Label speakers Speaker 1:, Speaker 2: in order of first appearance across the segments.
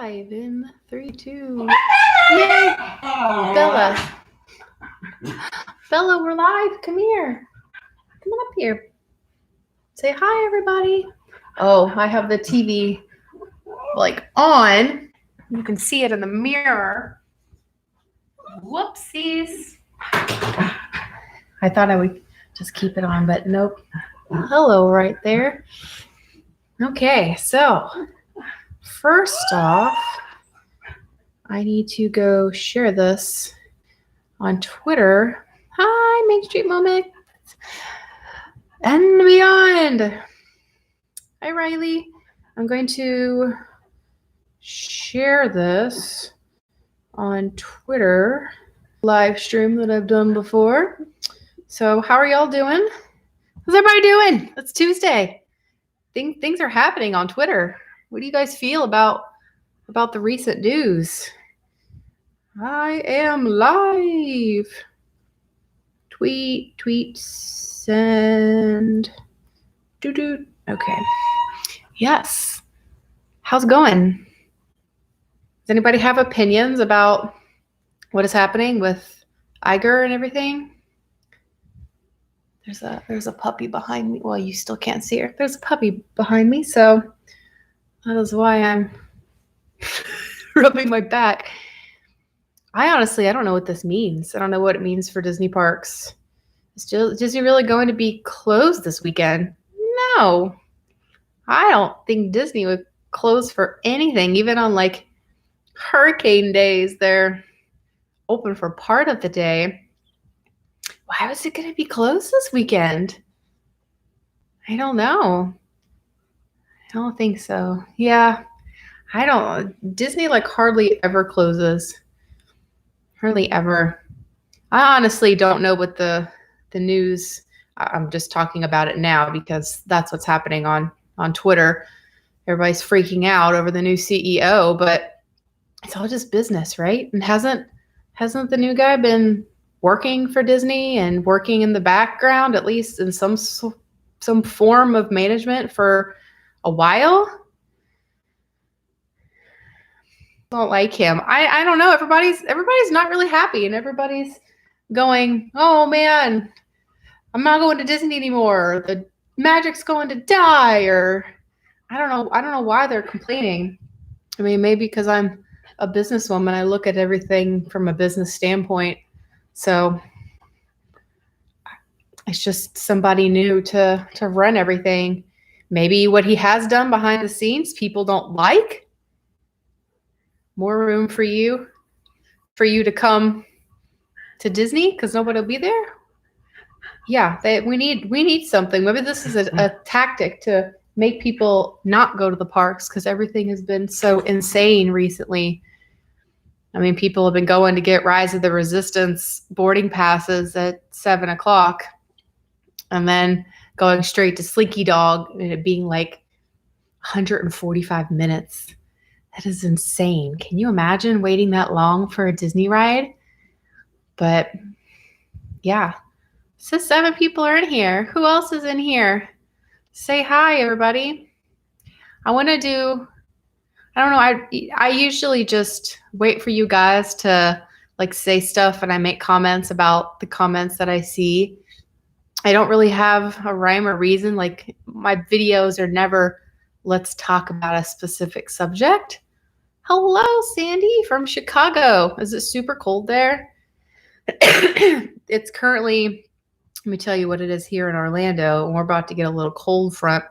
Speaker 1: live in 3, 2. Yay! Bella. Bella, we're live. Come here. Come on up here. Say hi, everybody. Oh, I have the TV on. You can see it in the mirror. Whoopsies. I thought I would just keep it on, but nope. Hello right there. Okay, so first off, I need to go share this on Twitter. Hi, Main Street Moment and beyond. Hi, Riley. I'm going to share this on Twitter live stream that I've done before. So how are y'all doing? How's everybody doing? It's Tuesday. Things are happening on Twitter. What do you guys feel about the recent news? I am live. Tweet, send. Okay. Yes. How's it going? Does anybody have opinions about what is happening with Iger and everything? There's a puppy behind me. Well, you still can't see her. There's a puppy behind me, so that is why I'm rubbing my back. I don't know what this means. I don't know what it means for Disney parks. Is Disney really going to be closed this weekend? No. I don't think Disney would close for anything. Even on hurricane days, they're open for part of the day. Why was it going to be closed this weekend? I don't know. I don't think so. Yeah. I don't. Disney hardly ever closes. Hardly ever. I honestly don't know what the news. I'm just talking about it now because that's what's happening on Twitter. Everybody's freaking out over the new CEO, but it's all just business, right? And hasn't the new guy been working for Disney and working in the background, at least in some form of management for a while? Don't like him. I don't know. Everybody's not really happy, and everybody's going, "Oh man, I'm not going to Disney anymore. The magic's going to die." Or I don't know why they're complaining. I mean, maybe because I'm a businesswoman, I look at everything from a business standpoint. So it's just somebody new to run everything. Maybe what he has done behind the scenes, people don't like. More room for you to come to Disney because nobody will be there. Yeah, we need something. Maybe this is a tactic to make people not go to the parks because everything has been so insane recently. I mean, people have been going to get Rise of the Resistance boarding passes at 7:00 and then going straight to Slinky Dog and it being 145 minutes. That is insane. Can you imagine waiting that long for a Disney ride? But yeah. So 7 people are in here. Who else is in here? Say hi, everybody. I want to do, I don't know, I usually just wait for you guys to say stuff and I make comments about the comments that I see. I don't really have a rhyme or reason. My videos are never, let's talk about a specific subject. Hello, Sandy from Chicago. Is it super cold there? It's currently, let me tell you what it is here in Orlando. And we're about to get a little cold front.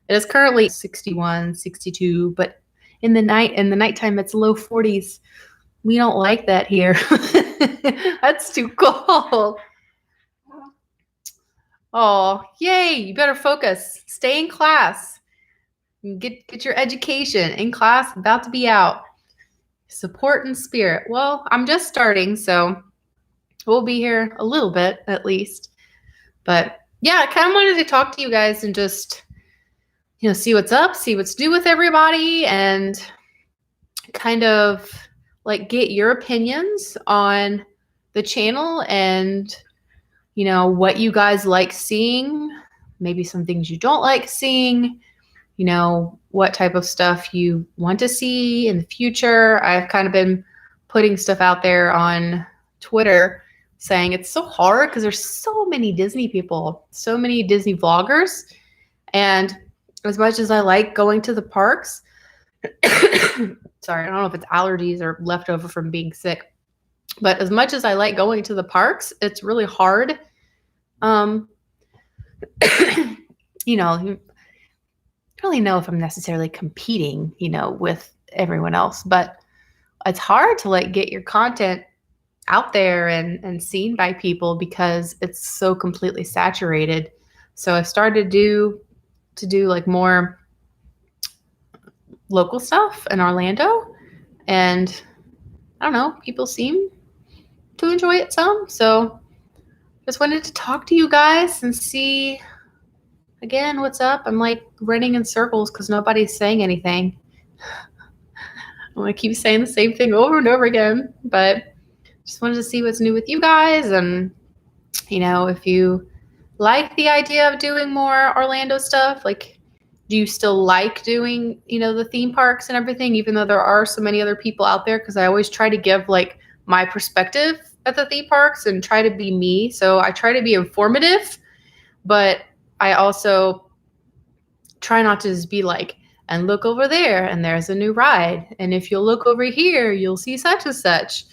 Speaker 1: It is currently 61, 62, but in the nighttime, it's low 40s. We don't like that here. That's too cold. Oh, yay. You better focus. Stay in class. Get your education. In class, about to be out. Support and spirit. Well, I'm just starting, so we'll be here a little bit at least. But yeah, I kind of wanted to talk to you guys and just, see what's up, see what's new with everybody, and kind of get your opinions on the channel and, what you guys like seeing, maybe some things you don't like seeing. what type of stuff you want to see in the future. I've kind of been putting stuff out there on Twitter saying it's so hard because there's so many Disney people, so many Disney vloggers. And as much as I like going to the parks, sorry, I don't know if it's allergies or leftover from being sick, but as much as I like going to the parks, it's really hard. I don't really know if I'm necessarily competing, with everyone else, but it's hard to get your content out there and seen by people because it's so completely saturated. So I started to do more local stuff in Orlando, and I don't know, people seem to enjoy it some. So just wanted to talk to you guys and see again what's up. I'm running in circles because nobody's saying anything. I'm gonna keep saying the same thing over and over again, but just wanted to see what's new with you guys. And if you like the idea of doing more Orlando stuff, do you still like doing the theme parks and everything, even though there are so many other people out there? Because I always try to give my perspective at the theme parks and try to be me. So I try to be informative, but I also try not to just be and look over there and there's a new ride, and if you'll look over here you'll see such and such.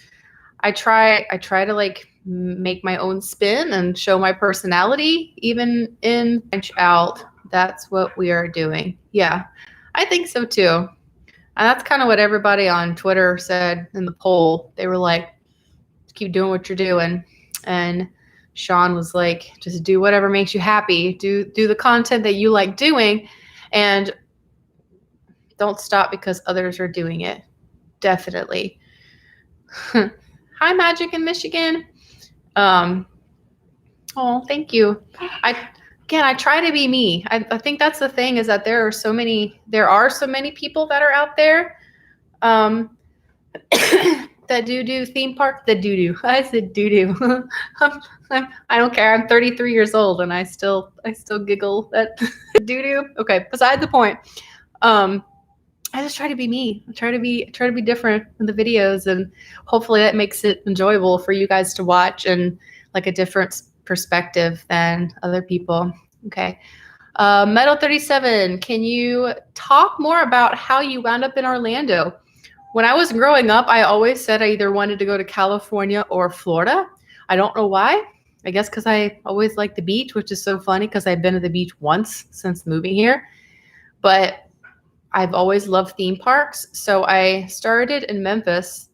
Speaker 1: I try to make my own spin and show my personality, even in branch out. That's what we are doing. Yeah, I think so too. And that's kind of what everybody on Twitter said in the poll. They were like, keep doing what you're doing. And Sean was like, just do whatever makes you happy. Do the content that you like doing, and don't stop because others are doing it. Definitely. Hi, Magic in Michigan. Oh, thank you. I try to be me. I think that's the thing, is that there are so many people that are out there that do theme park, I said doo-doo. I don't care. I'm 33 years old and I still giggle at doo-doo. Okay, beside the point. I just try to be me. I try to be different in the videos, and hopefully that makes it enjoyable for you guys to watch and a different perspective than other people. Okay. Metal 37, can you talk more about how you wound up in Orlando? When I was growing up, I always said I either wanted to go to California or Florida. I don't know why. I guess because I always liked the beach, which is so funny because I've been to the beach once since moving here. But I've always loved theme parks. So I started in Memphis,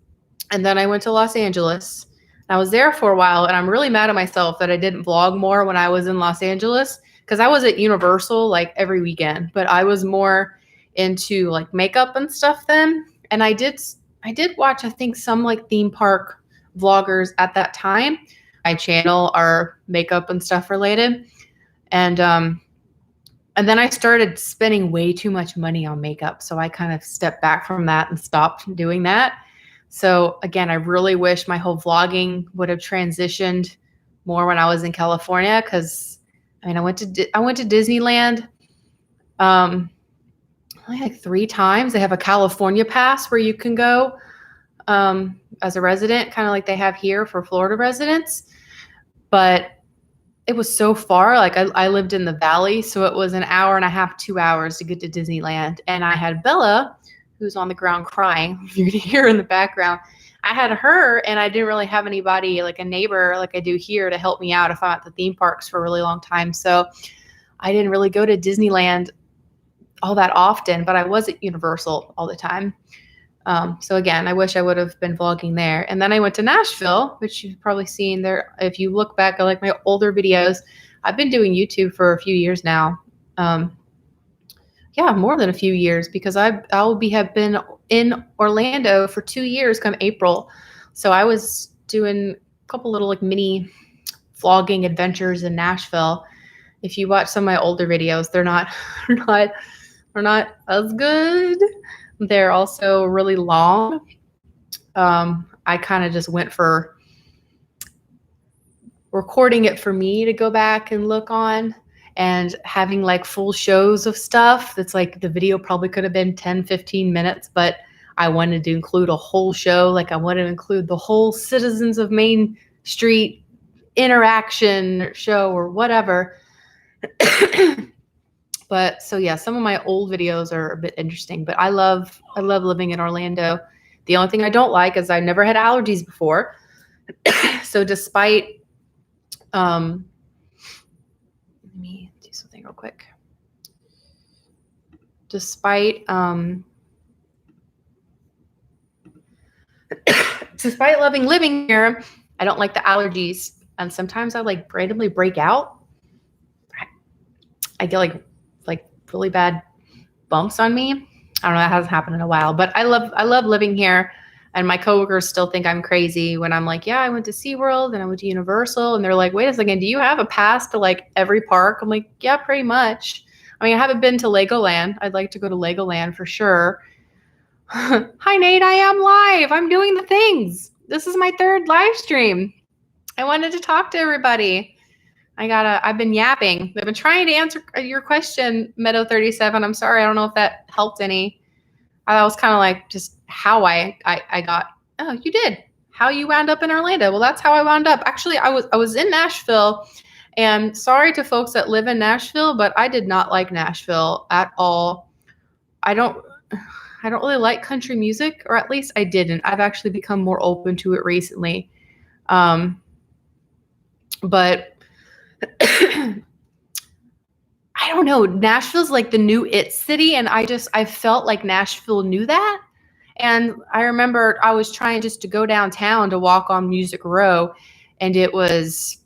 Speaker 1: and then I went to Los Angeles. I was there for a while, and I'm really mad at myself that I didn't vlog more when I was in Los Angeles, because I was at Universal every weekend, but I was more into makeup and stuff then. And I did watch, I think, some theme park vloggers at that time. My channel are makeup and stuff related. And then I started spending way too much money on makeup. So I kind of stepped back from that and stopped doing that. So again, I really wish my whole vlogging would have transitioned more when I was in California, because I went to Disneyland only 3 times. They have a California pass where you can go as a resident, kind of like they have here for Florida residents. But it was so far. I lived in the valley, so it was an hour and a half, 2 hours to get to Disneyland. And I had Bella, who's on the ground crying. You can hear in the background. I had her, and I didn't really have anybody, a neighbor like I do here, to help me out if I'm at the theme parks for a really long time. So I didn't really go to Disneyland all that often, but I was at Universal all the time. So again, I wish I would have been vlogging there. And then I went to Nashville, which you've probably seen there. If you look back at my older videos, I've been doing YouTube for a few years now. Yeah, more than a few years, because have been in Orlando for 2 years come April. So I was doing a couple little mini vlogging adventures in Nashville. If you watch some of my older videos, they're not as good. They're also really long. I kind of just went for recording it for me to go back and look on. and having like full shows of stuff that's like the video probably could have been 10, 15 minutes, but I wanted to include a whole show. Like I wanted to include the whole Citizens of Main Street interaction show or whatever. But so yeah, some of my old videos are a bit interesting, but I love living in Orlando. The only thing I don't like is I never had allergies before. So despite let me do something real quick. Despite loving living here, I don't like the allergies, and sometimes I like randomly break out. I get like really bad bumps on me. I don't know, that hasn't happened in a while, but I love living here. And my coworkers still think I'm crazy when I'm like, yeah, I went to SeaWorld and I went to Universal, and they're like, wait a second, do you have a pass to like every park? I'm like, yeah, pretty much. I mean, I haven't been to Legoland. I'd like to go to Legoland for sure. Hi, Nate, I am live. I'm doing the things. This is my third live stream. I wanted to talk to everybody. I've been yapping. I've been trying to answer your question, Meadow37. I'm sorry. I don't know if that helped any. I was kind of like just how I got, oh, you did. How you wound up in Orlando. Well, that's how I wound up. Actually, I was in Nashville, and sorry to folks that live in Nashville, but I did not like Nashville at all. I don't really like country music, or at least I didn't. I've actually become more open to it recently. But I don't know. Nashville's like the new it city. And I felt like Nashville knew that. And I remember I was trying just to go downtown to walk on Music Row, and it was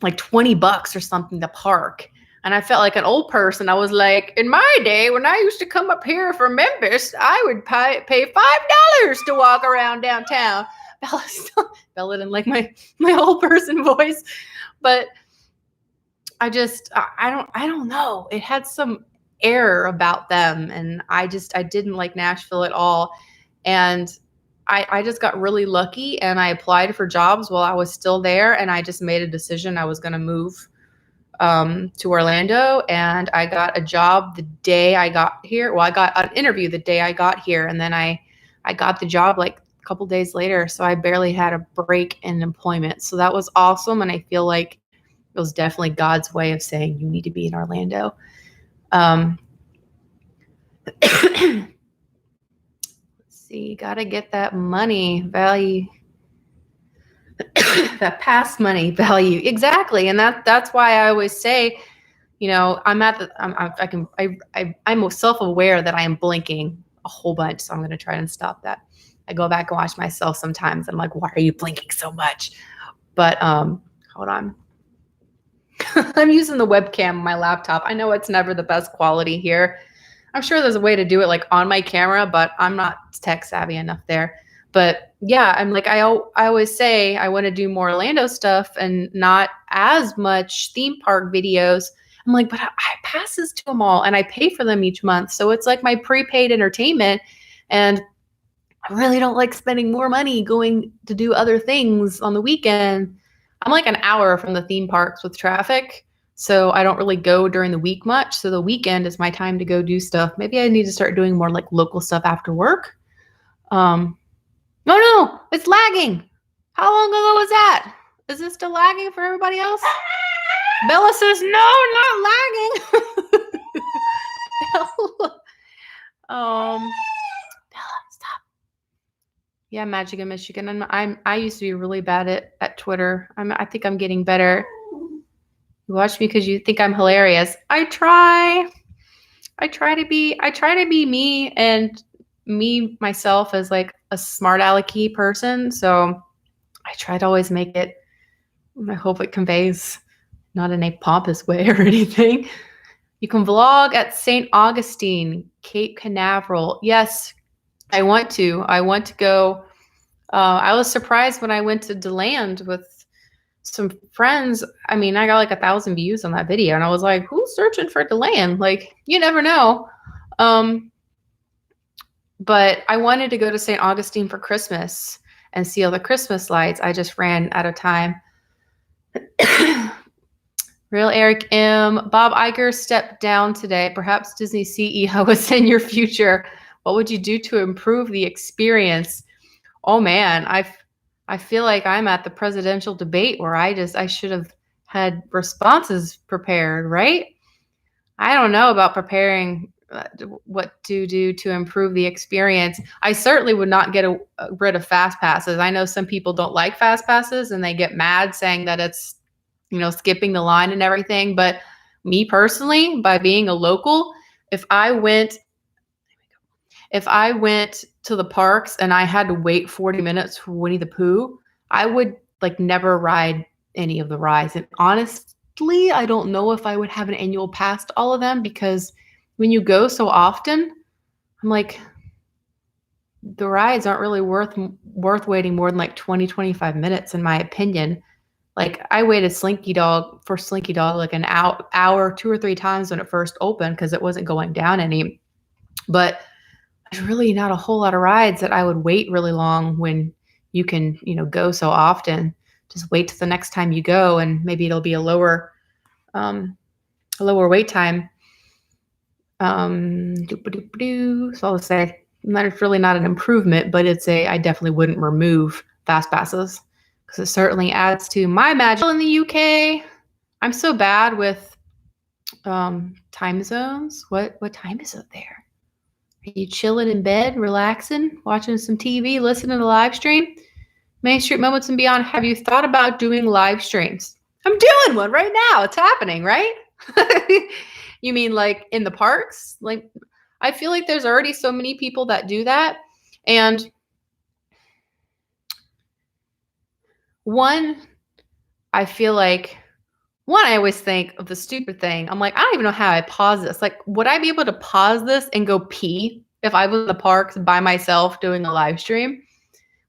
Speaker 1: like $20 or something to park. And I felt like an old person. I was like, in my day, when I used to come up here for Memphis, I would pay $5 to walk around downtown. Bella didn't like my old person voice, but I don't know. It had some air about them, and I didn't like Nashville at all. And I just got really lucky, and I applied for jobs while I was still there, and I just made a decision I was going to move to Orlando, and I got a job the day I got here. Well, I got an interview the day I got here, and then I got the job like a couple days later, so I barely had a break in employment. So that was awesome, and I feel like it was definitely God's way of saying you need to be in Orlando. Let's see, gotta get that money value, that past money value, exactly. And that's why I always say, you know, I'm self-aware that I am blinking a whole bunch, so I'm gonna try and stop that. I go back and watch myself sometimes. I'm like, why are you blinking so much? But hold on. I'm using the webcam on my laptop. I know it's never the best quality here. I'm sure there's a way to do it like on my camera, but I'm not tech savvy enough there. But yeah, I'm like, I always say I want to do more Orlando stuff and not as much theme park videos. I'm like, but I passes to them all and I pay for them each month. So it's like my prepaid entertainment. And I really don't like spending more money going to do other things on the weekend. I'm like an hour from the theme parks with traffic, so I don't really go during the week much. So the weekend is my time to go do stuff. Maybe I need to start doing more like local stuff after work. No, it's lagging. How long ago was that? Is this still lagging for everybody else? Bella says, no, not lagging. Bella, stop. Yeah, Magic in Michigan. I used to be really bad at Twitter. I think I'm getting better. You watch me because you think I'm hilarious. I try to be me, and me myself as like a smart alecky person. So I try to always make it. I hope it conveys not in a pompous way or anything. You can vlog at St. Augustine, Cape Canaveral. Yes, I want to go. I was surprised when I went to DeLand with some friends. I mean, I got like 1,000 views on that video, and I was like, who's searching for DeLand? Like, you never know. But I wanted to go to St. Augustine for Christmas and see all the Christmas lights. I just ran out of time. Real Eric M. Bob Iger stepped down today. Perhaps Disney CEO is in your future. What would you do to improve the experience? Oh man, I feel like I'm at the presidential debate where I should have had responses prepared, right? I don't know about preparing what to do to improve the experience. I certainly would not get rid of fast passes. I know some people don't like fast passes and they get mad saying that it's, skipping the line and everything. But me personally, by being a local, if I went to the parks and I had to wait 40 minutes for Winnie the Pooh, I would like never ride any of the rides. And honestly, I don't know if I would have an annual pass to all of them, because when you go so often, I'm like, the rides aren't really worth waiting more than like 20, 25 minutes, in my opinion. Like I waited for Slinky Dog like an hour, 2 or 3 times when it first opened because it wasn't going down any. But there's really not a whole lot of rides that I would wait really long when you can, go so often. Just wait till the next time you go, and maybe it'll be a lower wait time. So I'll say it's really not an improvement, but I definitely wouldn't remove fast passes because it certainly adds to my magic. In the UK, I'm so bad with time zones. What time is it there? Are you chilling in bed, relaxing, watching some TV, listening to live stream? Main Street Moments and Beyond, have you thought about doing live streams? I'm doing one right now. It's happening, right? You mean like in the parks? Like, I feel like there's already so many people that do that. And I always think of the stupid thing. I'm like, I don't even know how I pause this. Like, would I be able to pause this and go pee if I was in the parks by myself doing a live stream?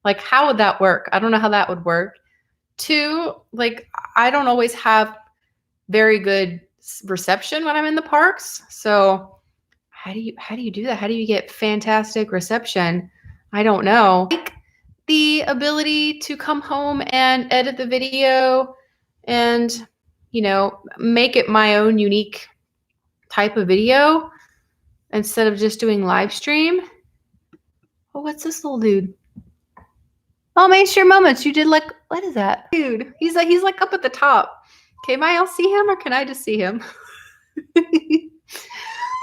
Speaker 1: Like, how would that work? I don't know how that would work. 2, like, I don't always have very good reception when I'm in the parks. So how do you do that? How do you get fantastic reception? I don't know. Like the ability to come home and edit the video and, make it my own unique type of video instead of just doing live stream. Oh, what's this little dude? Oh, Main Street Moments. You did like, what is that? Dude, he's like up at the top. Okay, am I able to see him or can I just see him?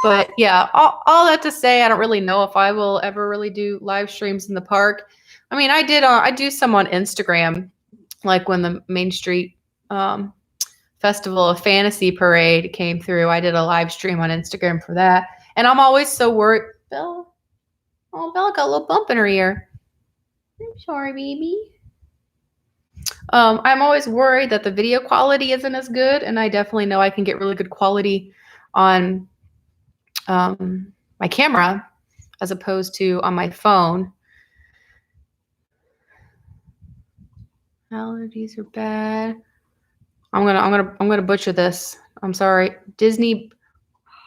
Speaker 1: But yeah, all that to say, I don't really know if I will ever really do live streams in the park. I mean, I do some on Instagram, like when the Main Street Festival of Fantasy Parade came through. I did a live stream on Instagram for that. And I'm always so worried. Bella got a little bump in her ear. I'm sorry, baby. I'm always worried that the video quality isn't as good, and I definitely know I can get really good quality on my camera as opposed to on my phone. Allergies are bad. I'm gonna butcher this. I'm sorry. Disney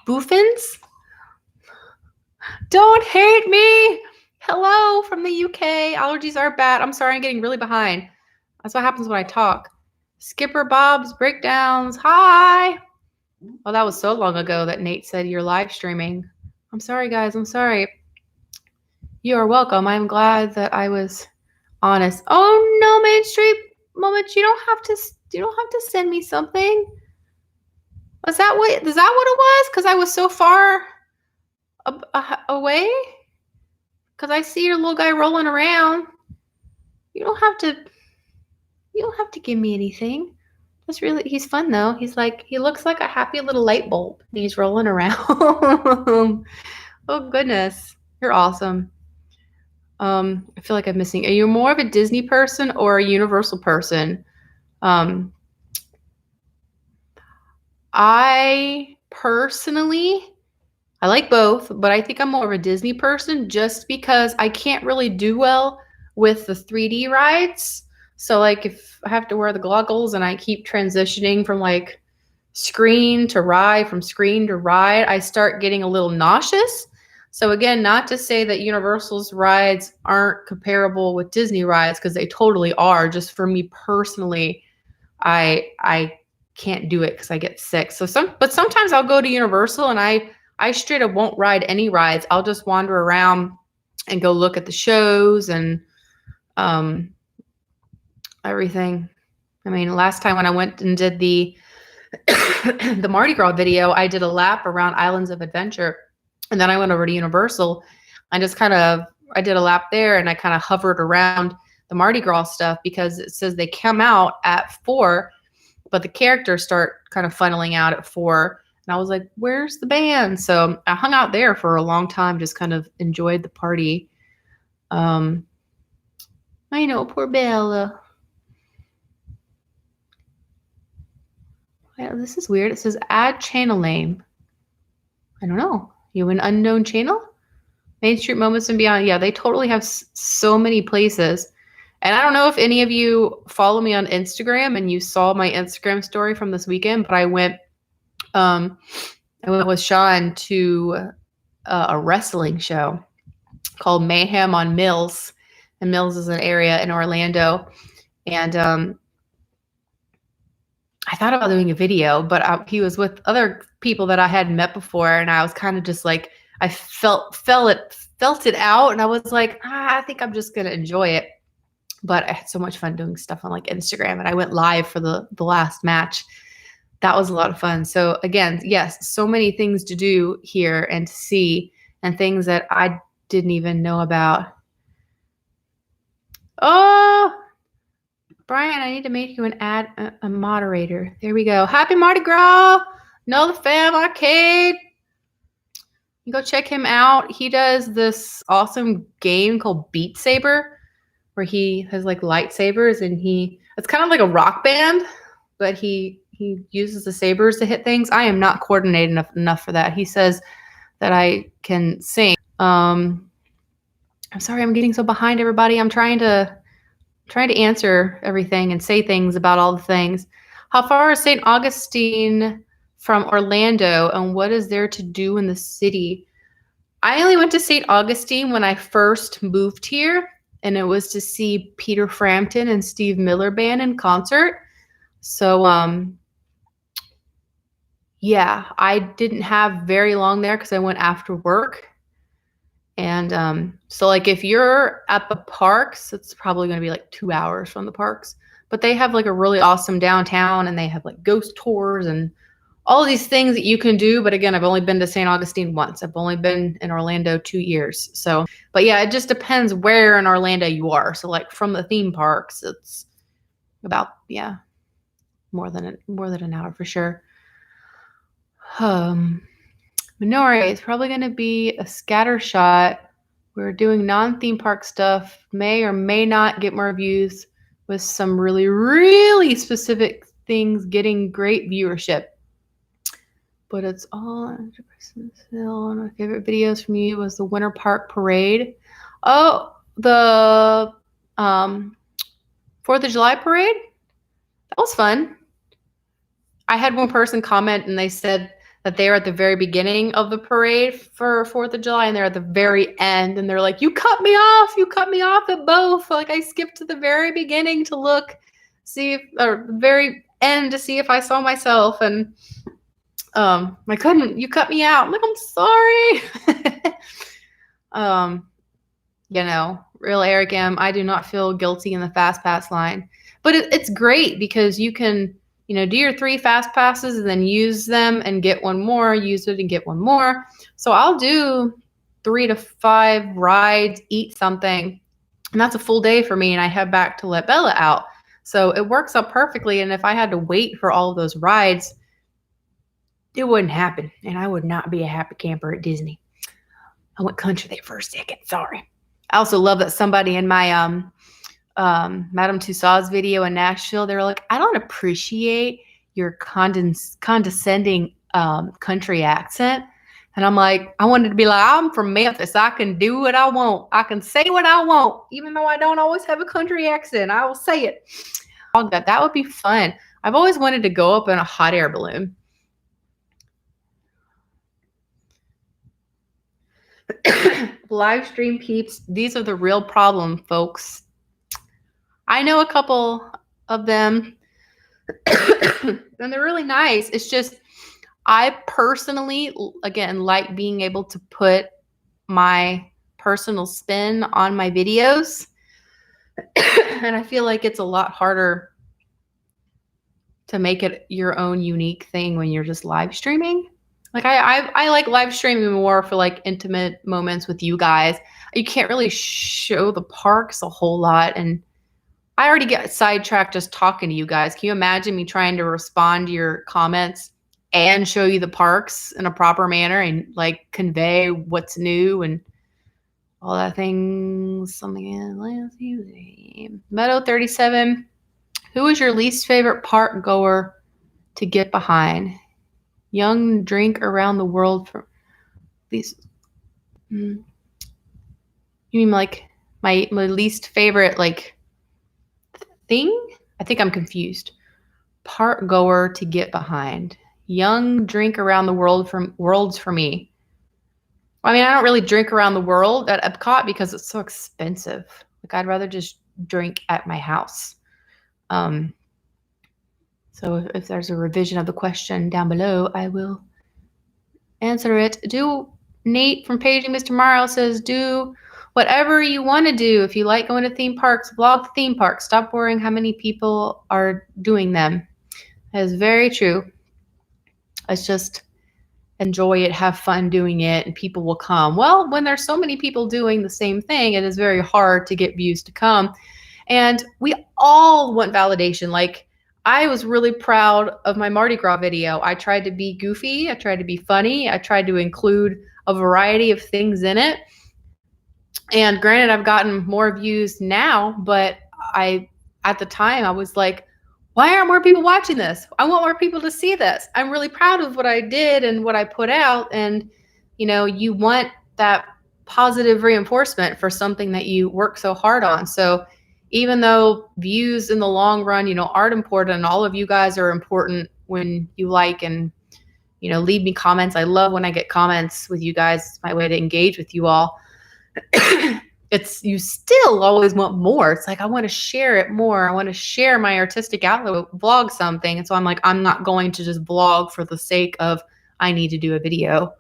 Speaker 1: Boofins? Don't hate me. Hello from the UK. Allergies are bad. I'm sorry, I'm getting really behind. That's what happens when I talk. Skipper Bob's Breakdowns. Hi. Oh, that was so long ago that Nate said you're live streaming. I'm sorry, guys. I'm sorry. You are welcome. I'm glad that I was honest. Oh no, Main Street Moments. You don't have to send me something. Is that what it was? Because I was so far away. Because I see your little guy rolling around. You don't have to give me anything. He's fun though. He looks like a happy little light bulb. He's rolling around. Oh goodness. You're awesome. I feel like I'm missing. Are you more of a Disney person or a Universal person? I personally, I like both, but I think I'm more of a Disney person just because I can't really do well with the 3D rides. So like if I have to wear the goggles and I keep transitioning from like screen to ride, from screen to ride, I start getting a little nauseous. So again, not to say that Universal's rides aren't comparable with Disney rides, because they totally are. Just for me personally, I can't do it because I get sick. But sometimes I'll go to Universal and I straight up won't ride any rides. I'll just wander around and go look at the shows and everything. I mean, last time when I went and did the the Mardi Gras video, I did a lap around Islands of Adventure, and then I went over to Universal and I did a lap there, and I kind of hovered around the Mardi Gras stuff because it says they come out at 4, but the characters start kind of funneling out at 4. And I was like, where's the band? So I hung out there for a long time, just kind of enjoyed the party. I know, poor Bella. Yeah, this is weird. It says add channel name. I don't know. You an unknown channel? Main Street Moments and Beyond. Yeah, they totally have so many places. And I don't know if any of you follow me on Instagram and you saw my Instagram story from this weekend, but I went with Sean to a wrestling show called Mayhem on Mills. And Mills is an area in Orlando. And I thought about doing a video, but he was with other people that I hadn't met before. And I was kind of just like, I felt it out. And I was like, I think I'm just going to enjoy it. But I had so much fun doing stuff on like Instagram, and I went live for the last match. That was a lot of fun. So again, yes, so many things to do here and to see, and things that I didn't even know about. Oh, Brian, I need to make you a moderator. There we go. Happy Mardi Gras. Know the Fam Arcade. You go check him out. He does this awesome game called Beat Saber, where he has like lightsabers, and it's kind of like a rock band, but he uses the sabers to hit things. I am not coordinated enough for that. He says that I can sing. I'm sorry, I'm getting so behind everybody. I'm trying to answer everything and say things about all the things. How far is St. Augustine from Orlando, and what is there to do in the city? I only went to St. Augustine when I first moved here, and it was to see Peter Frampton and Steve Miller Band in concert. So, yeah, I didn't have very long there because I went after work. And so, like, if you're at the parks, it's probably going to be like 2 hours from the parks. But they have like a really awesome downtown, and they have like ghost tours and all these things that you can do. But again, I've only been to St. Augustine once. I've only been in Orlando 2 years. So, but yeah, it just depends where in Orlando you are. So like from the theme parks, it's about, more than an hour for sure. Minori, it's probably going to be a scatter shot. We're doing non-theme park stuff. May or may not get more views with some really, really specific things getting great viewership. But it's all 100% still. One of my favorite videos from you was the Winter Park Parade. Oh, the 4th of July parade? That was fun. I had one person comment, and they said that they were at the very beginning of the parade for 4th of July, and they're at the very end, and they're like, you cut me off at both. Like, I skipped to the very beginning to look, or the very end to see if I saw myself, and I couldn't. You cut me out. I'm like, I'm sorry. Real Eric M. I do not feel guilty in the fast pass line, but it's great because you can, do your 3 fast passes and then use them and get one more, use it and get one more. So I'll do 3 to 5 rides, eat something, and that's a full day for me. And I head back to let Bella out. So it works out perfectly. And if I had to wait for all of those rides, it wouldn't happen. And I would not be a happy camper at Disney. I went country there for a second. Sorry. I also love that somebody in my Madame Tussauds video in Nashville, they were like, I don't appreciate your condescending country accent. And I'm like, I wanted to be like, I'm from Memphis. I can do what I want. I can say what I want. Even though I don't always have a country accent, I will say it. That would be fun. I've always wanted to go up in a hot air balloon. Live stream peeps, these are the real problem, folks. I know a couple of them. And they're really nice. It's just, I personally, again, like being able to put my personal spin on my videos. And I feel like it's a lot harder to make it your own unique thing when you're just live streaming. Like I like live streaming more for like intimate moments with you guys. You can't really show the parks a whole lot, and I already get sidetracked just talking to you guys. Can you imagine me trying to respond to your comments and show you the parks in a proper manner and like convey what's new and all that things? Something in Meadow 37. Who is your least favorite park goer to get behind? Young drink around the world for these. You mean like my least favorite like thing? I think I'm confused. Park goer to get behind. Young drink around the world from worlds for me. I mean, I don't really drink around the world at Epcot because it's so expensive. Like I'd rather just drink at my house. So if there's a revision of the question down below, I will answer it. Nate from Paging Mr. Morrow says, do whatever you want to do. If you like going to theme parks, vlog the theme parks. Stop worrying how many people are doing them. That is very true. It's just enjoy it, have fun doing it, and people will come. Well, when there's so many people doing the same thing, it is very hard to get views to come. And we all want validation. Like, I was really proud of my Mardi Gras video. I tried to be goofy. I tried to be funny. I tried to include a variety of things in it. And granted, I've gotten more views now, but at the time, I was like, why aren't more people watching this? I want more people to see this. I'm really proud of what I did and what I put out. And, you want that positive reinforcement for something that you work so hard on. So even though views in the long run, aren't important, and all of you guys are important when you like and, leave me comments. I love when I get comments with you guys. It's my way to engage with you all. You still always want more. It's like, I want to share it more. I want to share my artistic outlet, vlog something. And so I'm like, I'm not going to just vlog for the sake of, I need to do a video.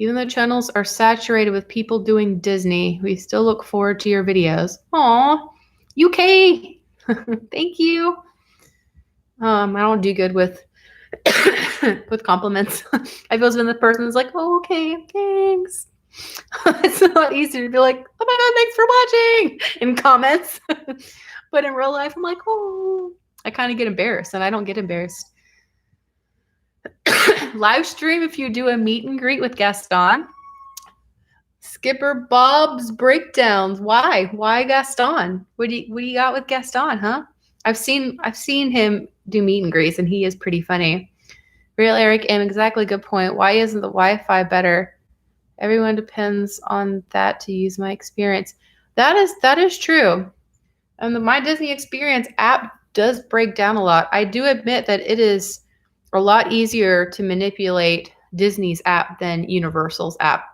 Speaker 1: Even though channels are saturated with people doing Disney, we still look forward to your videos. Aw, UK. Thank you. I don't do good with with compliments. I've always been the person who's like, oh, okay, thanks. It's a lot easier to be like, oh my God, thanks for watching in comments. But in real life, I'm like, oh, I kind of get embarrassed, and I don't get embarrassed. Live stream if you do a meet and greet with Gaston. Skipper Bob's breakdowns. Why Gaston? What do you got with Gaston, huh? I've seen him do meet and greets, and he is pretty funny. Real Eric M, exactly, good point. Why isn't the Wi-Fi better? Everyone depends on that to use my experience. That is true. And the My Disney Experience app does break down a lot. I do admit that it is a lot easier to manipulate Disney's app than Universal's app.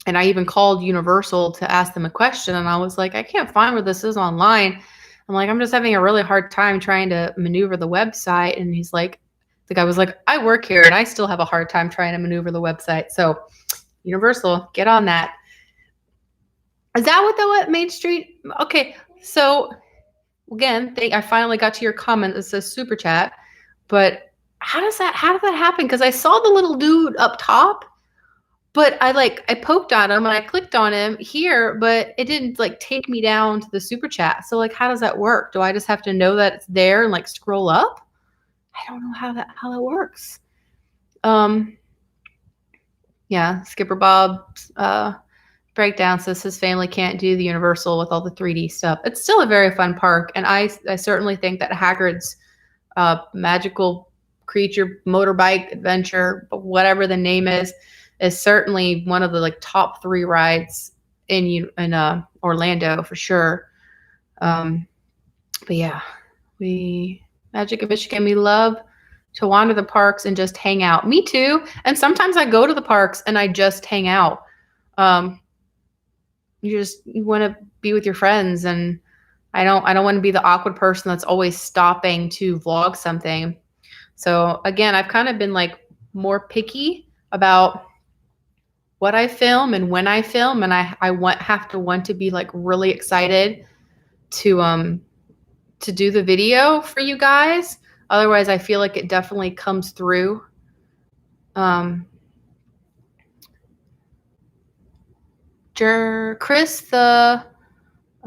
Speaker 1: And I even called Universal to ask them a question, and I was like, I can't find where this is online. I'm like, I'm just having a really hard time trying to maneuver the website. And he's like, the guy was like, I work here and I still have a hard time trying to maneuver the website. So Universal, get on that. Is that what Main Street? Okay. So again, I finally got to your comment that says super chat, but how did that happen? Because I saw the little dude up top, but I poked on him and I clicked on him here, but it didn't take me down to the super chat. So how does that work? Do I just have to know that it's there and scroll up? I don't know how that works. Yeah, Skipper Bob's breakdown says his family can't do the Universal with all the 3D stuff. It's still a very fun park, and I certainly think that Hagrid's magical creature motorbike adventure, whatever the name is certainly one of the top 3 rides in Orlando for sure. But yeah, Magic of Michigan, we love to wander the parks and just hang out. Me too. And sometimes I go to the parks and I just hang out. You want to be with your friends, and I don't want to be the awkward person that's always stopping to vlog something. So again, I've kind of been like more picky about what I film and when I film, and I have to want to be like really excited to do the video for you guys. Otherwise, I feel like it definitely comes through. Chris, the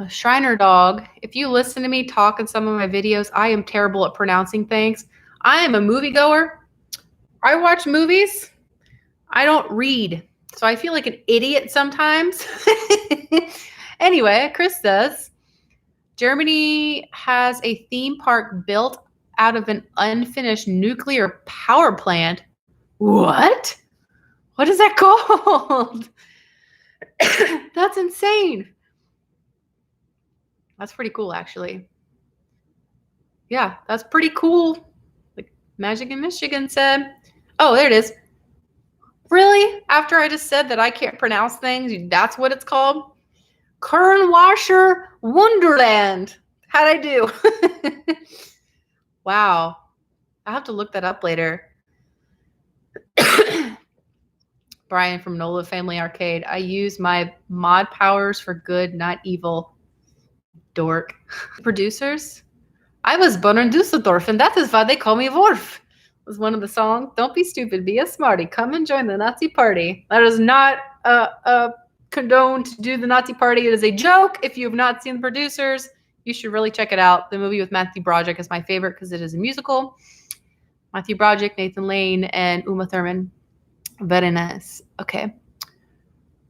Speaker 1: Shriner dog, if you listen to me talk in some of my videos, I am terrible at pronouncing things. I am a moviegoer. I watch movies. I don't read. So I feel like an idiot sometimes. Anyway, Chris says, Germany has a theme park built out of an unfinished nuclear power plant. What? What is that called? That's insane. That's pretty cool, actually. Yeah, that's pretty cool. Like Magic in Michigan said. Oh, there it is. Really? After I just said that I can't pronounce things, that's what it's called? Kernwasser Wonderland. How'd I do? Wow. I'll have to look that up later. Brian from NOLA Family Arcade. I use my mod powers for good, not evil. Dork. Producers. I was born in Dusseldorf, and that is why they call me Worf. Was one of the songs. Don't be stupid, be a smarty. Come and join the Nazi party. That is not a condone to do the Nazi party. It is a joke. If you have not seen The Producers, you should really check it out. The movie with Matthew Broderick is my favorite because it is a musical. Matthew Broderick, Nathan Lane, and Uma Thurman. Very nice. Okay.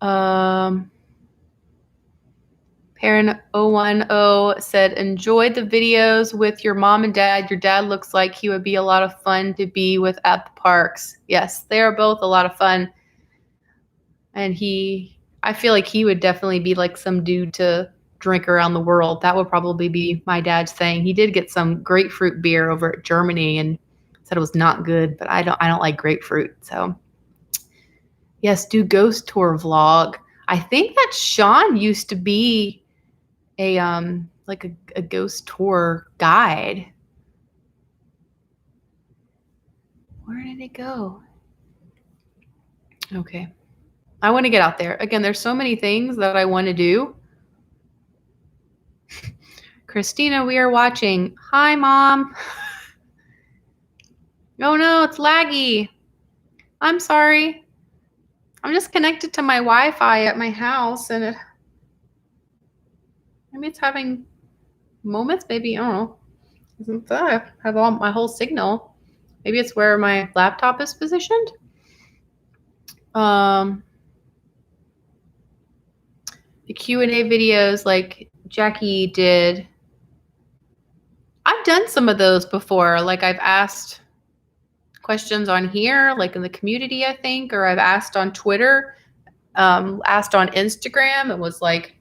Speaker 1: Parent010 said, enjoyed the videos with your mom and dad. Your dad looks like he would be a lot of fun to be with at the parks. Yes, they are both a lot of fun. And I feel like he would definitely be like some dude to drink around the world. That would probably be my dad's thing. He did get some grapefruit beer over at Germany and said it was not good, but I don't like grapefruit. So yes, do ghost tour vlog. I think that Sean used to be a ghost tour guide. Where did it go? Okay. I want to get out there. Again, there's so many things that I want to do. Christina, we are watching. Hi, Mom. Oh no, it's laggy. I'm sorry. I'm just connected to my Wi-Fi at my house, and maybe it's having moments. Maybe, I don't know. Doesn't have all my whole signal? Maybe it's where my laptop is positioned. The Q&A videos like Jackie did. I've done some of those before. Like I've asked questions on here, like in the community, I think, or I've asked on Twitter, asked on Instagram. It was like,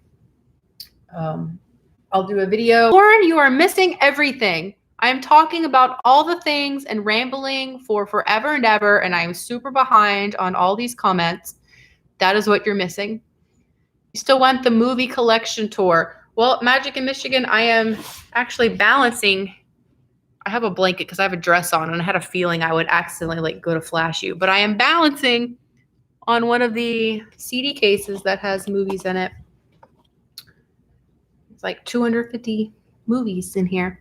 Speaker 1: I'll do a video. Lauren, you are missing everything. I am talking about all the things and rambling for forever and ever, and I am super behind on all these comments. That is what you're missing. You still want the movie collection tour. Well, Magic in Michigan, I am actually balancing. I have a blanket because I have a dress on, and I had a feeling I would accidentally like go to flash you. But I am balancing on one of the CD cases that has movies in it. It's like 250 movies in here.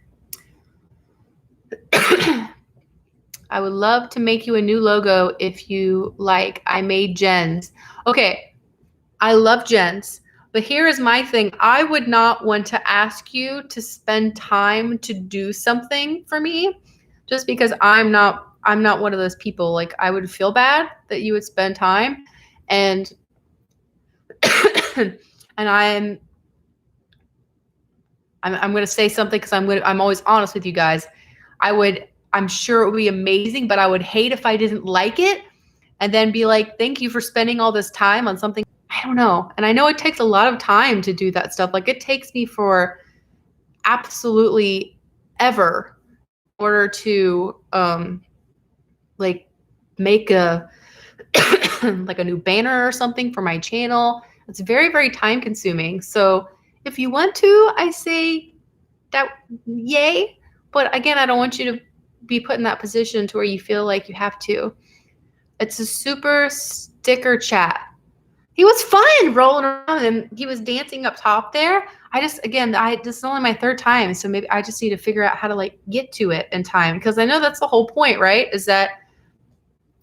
Speaker 1: I would love to make you a new logo if you like. I made Jen's. Okay, I love Jen's. But here is my thing. I would not want to ask you to spend time to do something for me just because I'm not one of those people. Like I would feel bad that you would spend time, and and I'm going to say something because I'm always honest with you guys. I'm sure it would be amazing, but I would hate if I didn't like it and then be like, thank you for spending all this time on something. I don't know. And I know it takes a lot of time to do that stuff. Like it takes me for absolutely ever in order to like make a like a new banner or something for my channel. It's very, very time consuming. So if you want to, I say yay. But again, I don't want you to be put in that position to where you feel like you have to. It's a super sticker chat. He was fun rolling around and he was dancing up top there. This is only my third time, so maybe I just need to figure out how to like get to it in time, because I know that's the whole point, right? Is that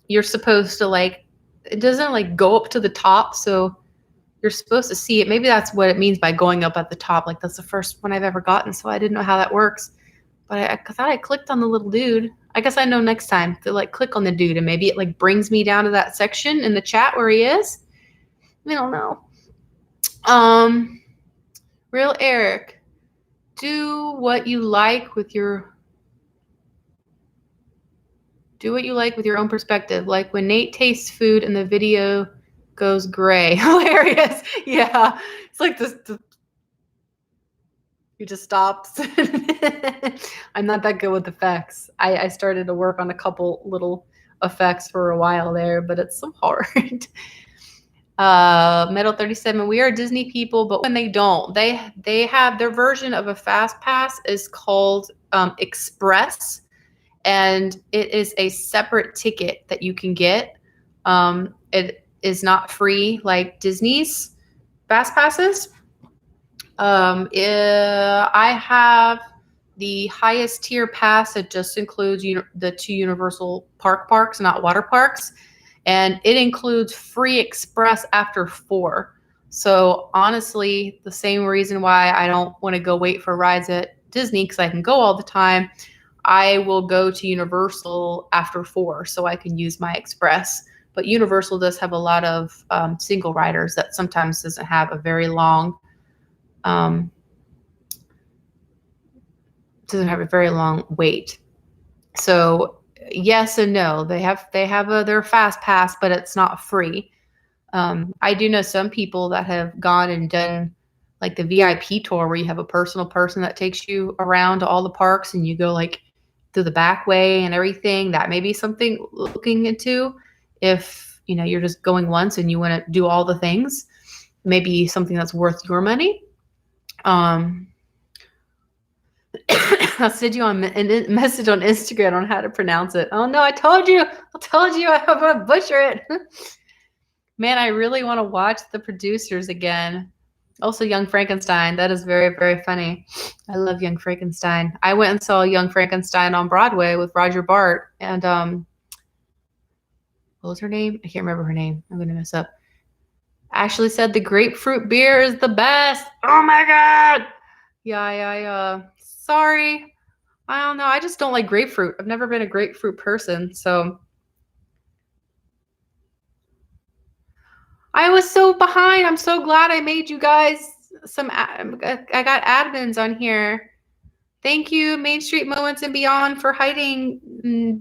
Speaker 1: you're supposed to like, it doesn't like go up to the top, so you're supposed to see it. Maybe that's what it means by going up at the top. Like that's the first one I've ever gotten, so I didn't know how that works. But I thought I clicked on the little dude. I guess I know next time to like click on the dude and maybe it like brings me down to that section in the chat where he is. I don't know. Real Eric, do what you like with your own perspective. Like when Nate tastes food and the video goes gray. Hilarious. Yeah. It's like this he just stops. I'm not that good with effects. I started to work on a couple little effects for a while there, but it's so hard. Metal 37, we are Disney people, but when they don't, they have their version of a fast pass is called Express, and it is a separate ticket that you can get. It is not free like Disney's fast passes. I have the highest tier pass that just includes the 2 Universal parks, not water parks. And it includes free express after 4. So honestly, the same reason why I don't want to go wait for rides at Disney, because I can go all the time, I will go to Universal after 4 so I can use my express. But Universal does have a lot of single riders that sometimes doesn't have a very long wait. So yes and no. They have their fast pass, but it's not free. I do know some people that have gone and done like the VIP tour where you have a personal person that takes you around to all the parks and you go like through the back way and everything. That may be something looking into if you're just going once and you want to do all the things. Maybe something that's worth your money. I'll send you a message on Instagram on how to pronounce it. Oh no, I told you I'm gonna butcher it. Man, I really want to watch The Producers again. Also Young Frankenstein. That is very, very funny. I love Young Frankenstein. I went and saw Young Frankenstein on Broadway with Roger Bart and what was her name? I can't remember her name. I'm gonna mess up. Ashley said the grapefruit beer is the best. Oh my god. Yeah, sorry. I don't know. I just don't like grapefruit. I've never been a grapefruit person, so I was so behind. I'm so glad I made you guys I got admins on here. Thank you, Main Street Moments and Beyond, for hiding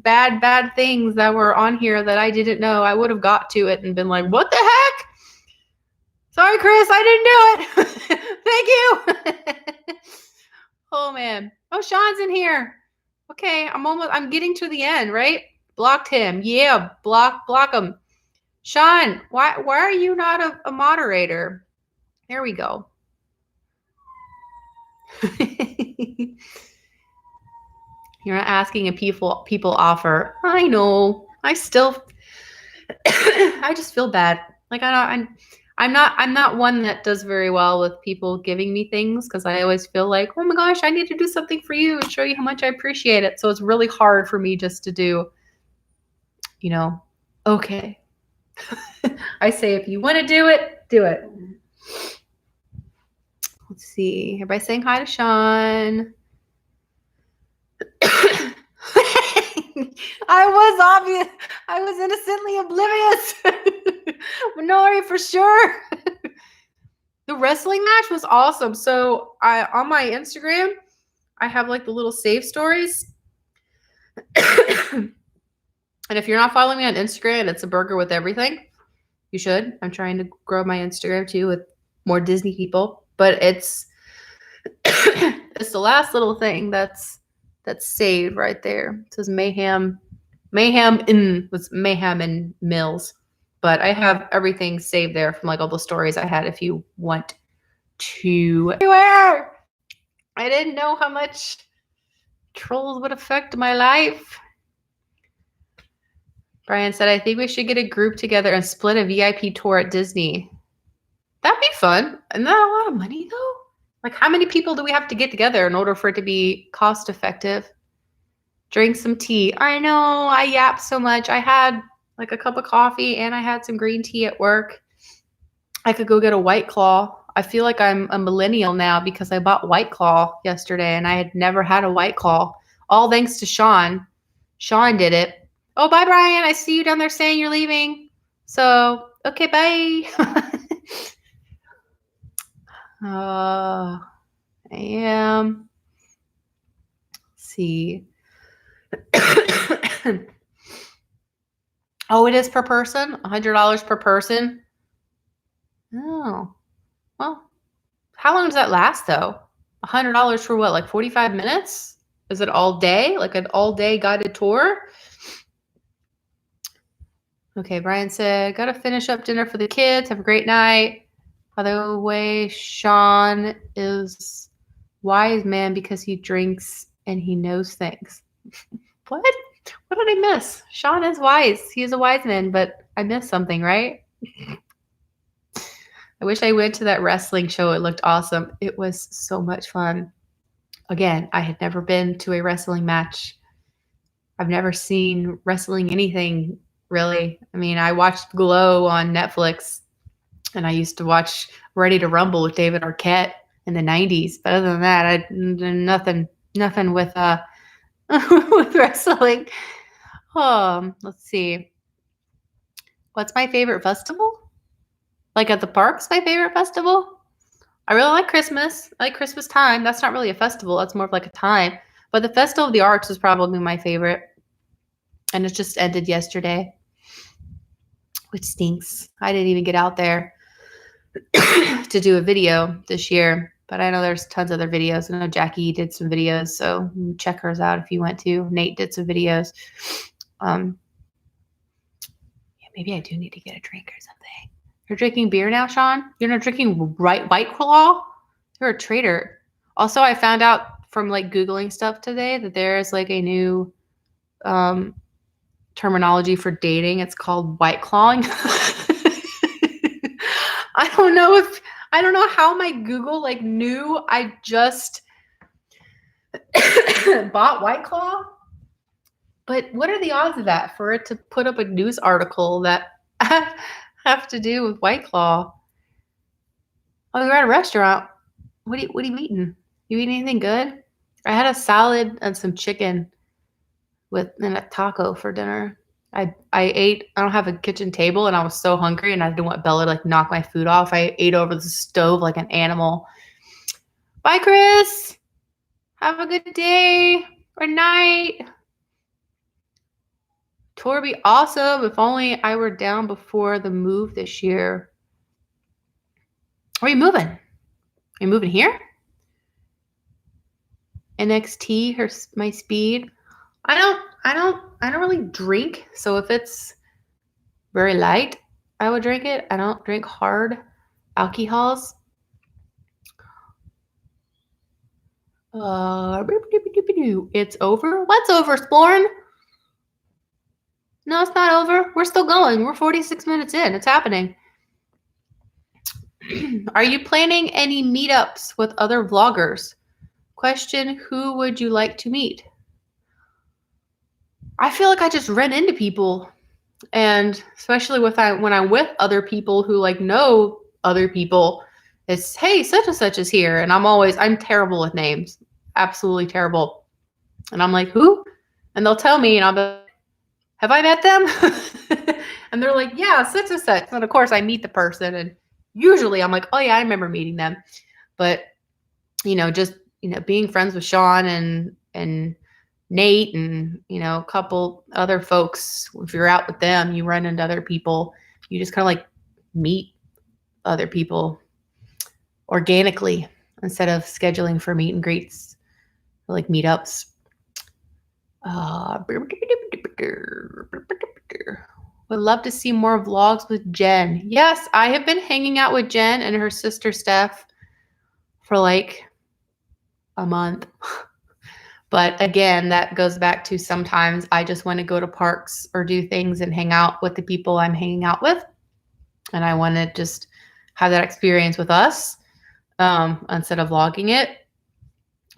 Speaker 1: bad things that were on here that I didn't know. I would have got to it and been like, what the heck? Sorry, Chris, I didn't do it. Thank you. Oh, man. Oh, Sean's in here. Okay, I'm getting to the end, right? Blocked him. Yeah, block him. Sean, why are you not a moderator? There we go. You're not asking if people offer. I know. I still I just feel bad. Like I'm not one that does very well with people giving me things, because I always feel like, oh my gosh, I need to do something for you and show you how much I appreciate it. So it's really hard for me just to do, okay. I say, if you want to do it, do it. Let's see. Everybody saying hi to Sean. I was innocently oblivious. Minori for sure. The wrestling match was awesome. So on my Instagram, I have like the little save stories. And if you're not following me on Instagram, it's a Berger with everything. You should. I'm trying to grow my Instagram too with more Disney people. But it's the last little thing that's saved right there. It says Mayhem and Mills. But I have everything saved there from like all the stories I had if you want to. Everywhere! I didn't know how much trolls would affect my life. Brian said, I think we should get a group together and split a VIP tour at Disney. That'd be fun. Isn't that a lot of money, though? Like, how many people do we have to get together in order for it to be cost effective? Drink some tea. I know, I yap so much. I had like a cup of coffee and I had some green tea at work. I could go get a White Claw. I feel like I'm a millennial now because I bought White Claw yesterday and I had never had a White Claw. All thanks to Sean. Sean did it. Oh, bye, Brian. I see you down there saying you're leaving. So, okay, bye. I am. Let's see. Oh, it is per person? $100 per person? Oh, well, how long does that last, though? $100 for what, like 45 minutes? Is it all day? Like an all-day guided tour? Okay, Brian said, got to finish up dinner for the kids. Have a great night. By the way, Sean is wise man because he drinks and he knows things. What? What did I miss? Sean is wise. He is a wise man, but I missed something, right? I wish I went to that wrestling show. It looked awesome. It was so much fun. Again, I had never been to a wrestling match. I've never seen wrestling anything, really. I mean, I watched Glow on Netflix, and I used to watch Ready to Rumble with David Arquette in the 90s. But other than that, I nothing with with wrestling. Let's see. What's my favorite festival? Like at the parks, my favorite festival? I really like Christmas. I like Christmas time. That's not really a festival. That's more of like a time. But the Festival of the Arts is probably my favorite. And it just ended yesterday, which stinks. I didn't even get out there to do a video this year. But I know there's tons of other videos. I know Jackie did some videos, so check hers out if you want to. Nate did some videos. Yeah, maybe I do need to get a drink or something. You're drinking beer now, Sean? You're not drinking White Claw? You're a traitor. Also, I found out from like Googling stuff today that there is like a new terminology for dating. It's called white clawing. I don't know how my Google like knew I just bought White Claw. But what are the odds of that for it to put up a news article that have to do with White Claw? Oh, you're at a restaurant. What are you eating? You eating anything good? I had a salad and some chicken and a taco for dinner. I ate. I don't have a kitchen table, and I was so hungry, and I didn't want Bella to like knock my food off. I ate over the stove like an animal. Bye, Chris. Have a good day or night. Tour would be awesome. If only I were down before the move this year. Where are you moving? Are you moving here? NXT, my speed. I don't really drink. So if it's very light, I would drink it. I don't drink hard alcohols. It's over. What's over, Splorn? No, it's not over. We're still going. We're 46 minutes in. It's happening. Are you planning any meetups with other vloggers? Question, who would you like to meet? I feel like I just run into people. And especially when I'm with other people who like know other people, it's, hey, such and such is here. And I'm terrible with names. Absolutely terrible. And I'm like, who? And they'll tell me and I'll be like, have I met them? And they're like, yeah, such and such. And of course I meet the person and usually I'm like, oh yeah, I remember meeting them. But, just, being friends with Sean and Nate and, a couple other folks, if you're out with them, you run into other people, you just kind of like meet other people organically instead of scheduling for meet and greets, like meetups. Would love to see more vlogs with Jen. Yes, I have been hanging out with Jen and her sister Steph for like a month. But again, that goes back to sometimes I just want to go to parks or do things and hang out with the people I'm hanging out with. And I want to just have that experience with us instead of vlogging it.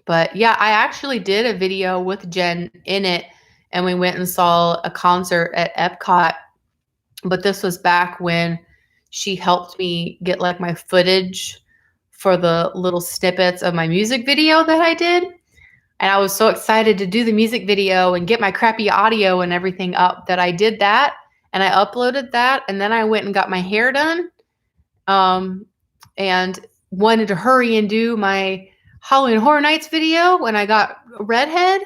Speaker 1: But yeah, I actually did a video with Jen in it, and we went and saw a concert at Epcot. But this was back when she helped me get like my footage for the little snippets of my music video that I did. And I was so excited to do the music video and get my crappy audio and everything up that I did that. And I uploaded that. And then I went and got my hair done. And wanted to hurry and do my Halloween Horror Nights video when I got redhead.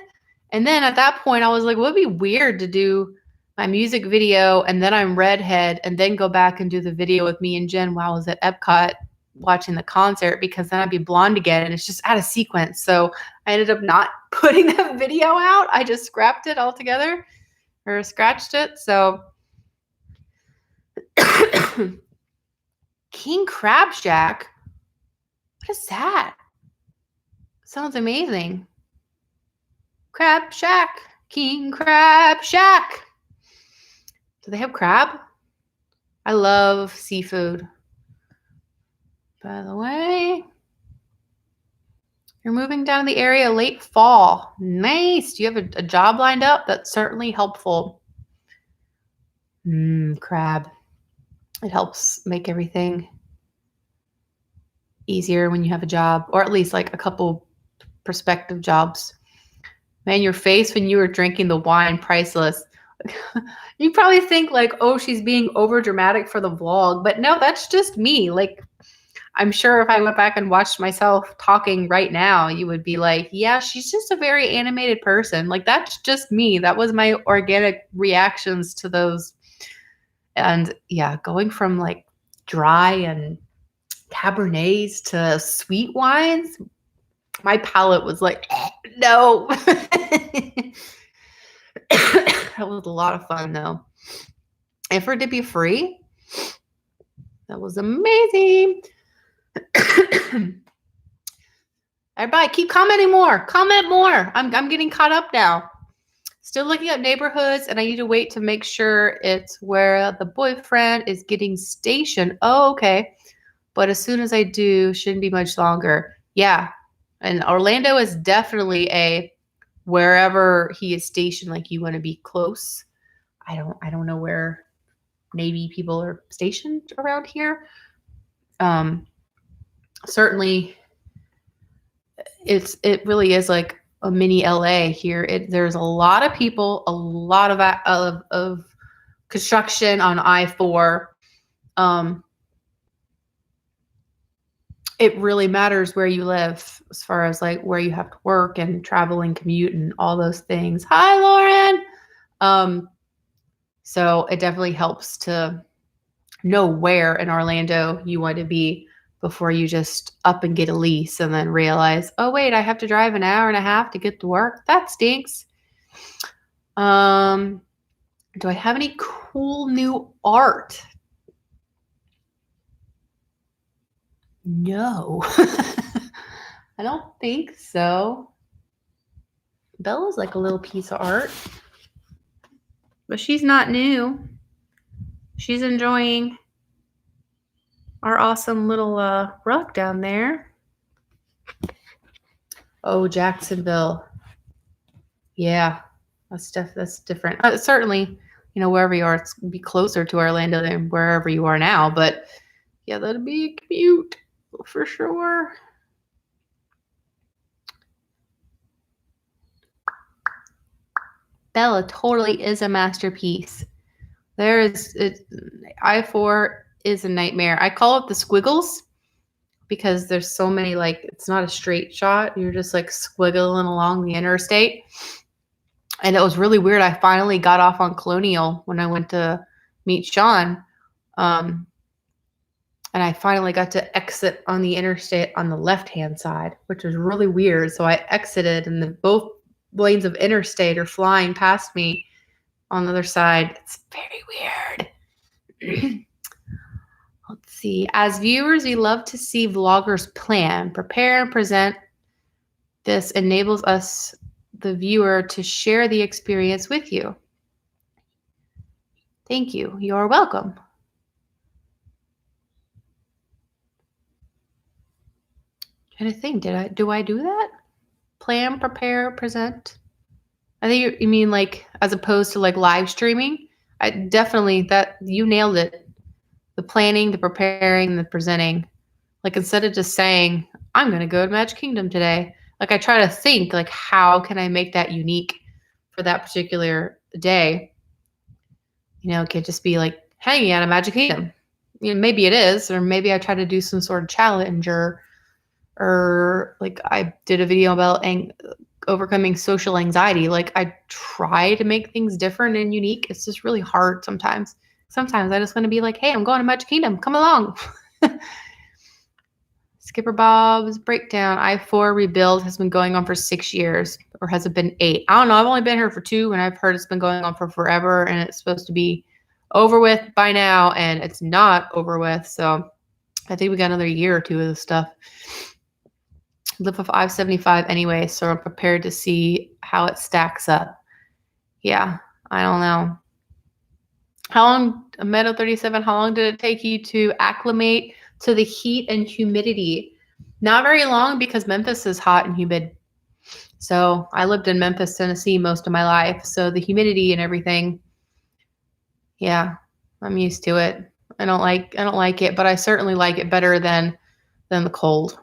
Speaker 1: And then at that point I was like, well, it'd be weird to do my music video and then I'm redhead and then go back and do the video with me and Jen while I was at Epcot watching the concert, because then I'd be blonde again and it's just out of sequence. So I ended up not putting that video out. I just scrapped it altogether or scratched it. So King Crab Shack. What is that? Sounds amazing. Crab Shack. King Crab Shack. Do they have crab? I love seafood. By the way, you're moving down the area late fall. Nice. Do you have a job lined up? That's certainly helpful. Crab. It helps make everything easier when you have a job, or at least like a couple prospective jobs. Man, your face when you were drinking the wine, priceless. You probably think like, oh, she's being over dramatic for the vlog, but no, that's just me. Like, I'm sure if I went back and watched myself talking right now, you would be like, yeah, she's just a very animated person. Like, that's just me. That was my organic reactions to those. And yeah, going from like dry and Cabernets to sweet wines, my palate was like, no. That was a lot of fun though. And for it to be free, that was amazing. Everybody keep commenting more. Comment more. I'm getting caught up now. Still looking at neighborhoods, and I need to wait to make sure it's where the boyfriend is getting stationed. Oh, okay. But as soon as I do, shouldn't be much longer. Yeah. And Orlando is definitely a wherever he is stationed, like you want to be close. I don't know where Navy people are stationed around here. Certainly it really is like a mini LA here. There's a lot of people, a lot of construction on I-4. It really matters where you live as far as like where you have to work and travel and commute and all those things. Hi, Lauren. So it definitely helps to know where in Orlando you want to be before you just up and get a lease and then realize, oh wait, I have to drive an hour and a half to get to work. That stinks. Do I have any cool new art? No. I don't think so. Bella's like a little piece of art, but she's not new. She's enjoying our awesome little rug down there. Oh, Jacksonville. Yeah, that's different. Certainly, wherever you are, it's gonna be closer to Orlando than wherever you are now. But yeah, that'd be a commute for sure. Bella totally is a masterpiece. I-4 is a nightmare. I call it the squiggles because there's so many, like, it's not a straight shot. You're just like squiggling along the interstate. And it was really weird. I finally got off on Colonial when I went to meet Sean. And I finally got to exit on the interstate on the left-hand side, which was really weird. So I exited and both lanes of interstate are flying past me on the other side. It's very weird. Let's see. As viewers, we love to see vloggers plan, prepare, and present This enables us, the viewer, to share the experience with you. Thank you. You're welcome. And I think, do I do that? Plan, prepare, present. I think you mean like as opposed to like live streaming. I definitely, that you nailed it. The planning, the preparing, the presenting. Like instead of just saying, I'm going to go to Magic Kingdom today, like I try to think like, how can I make that unique for that particular day? You know, it can't just be like hanging out at Magic Kingdom. You know, maybe it is, or maybe I try to do some sort of challenge, or like I did a video about overcoming social anxiety. Like I try to make things different and unique. It's just really hard sometimes. Sometimes I just want to be like, hey, I'm going to Magic Kingdom. Come along. Skipper Bob's breakdown. I-4 rebuild has been going on for 6 years, or has it been 8? I don't know. I've only been here for 2, and I've heard it's been going on for forever, and it's supposed to be over with by now, and it's not over with. So I think we got another year or 2 of this stuff. Live for 575 anyway, so I'm prepared to see how it stacks up. Yeah, I don't know. How long, Meadow 37, how long did it take you to acclimate to the heat and humidity? Not very long, because Memphis is hot and humid. So I lived in Memphis, Tennessee most of my life. So the humidity and everything, yeah, I'm used to it. I don't like it, but I certainly like it better than the cold.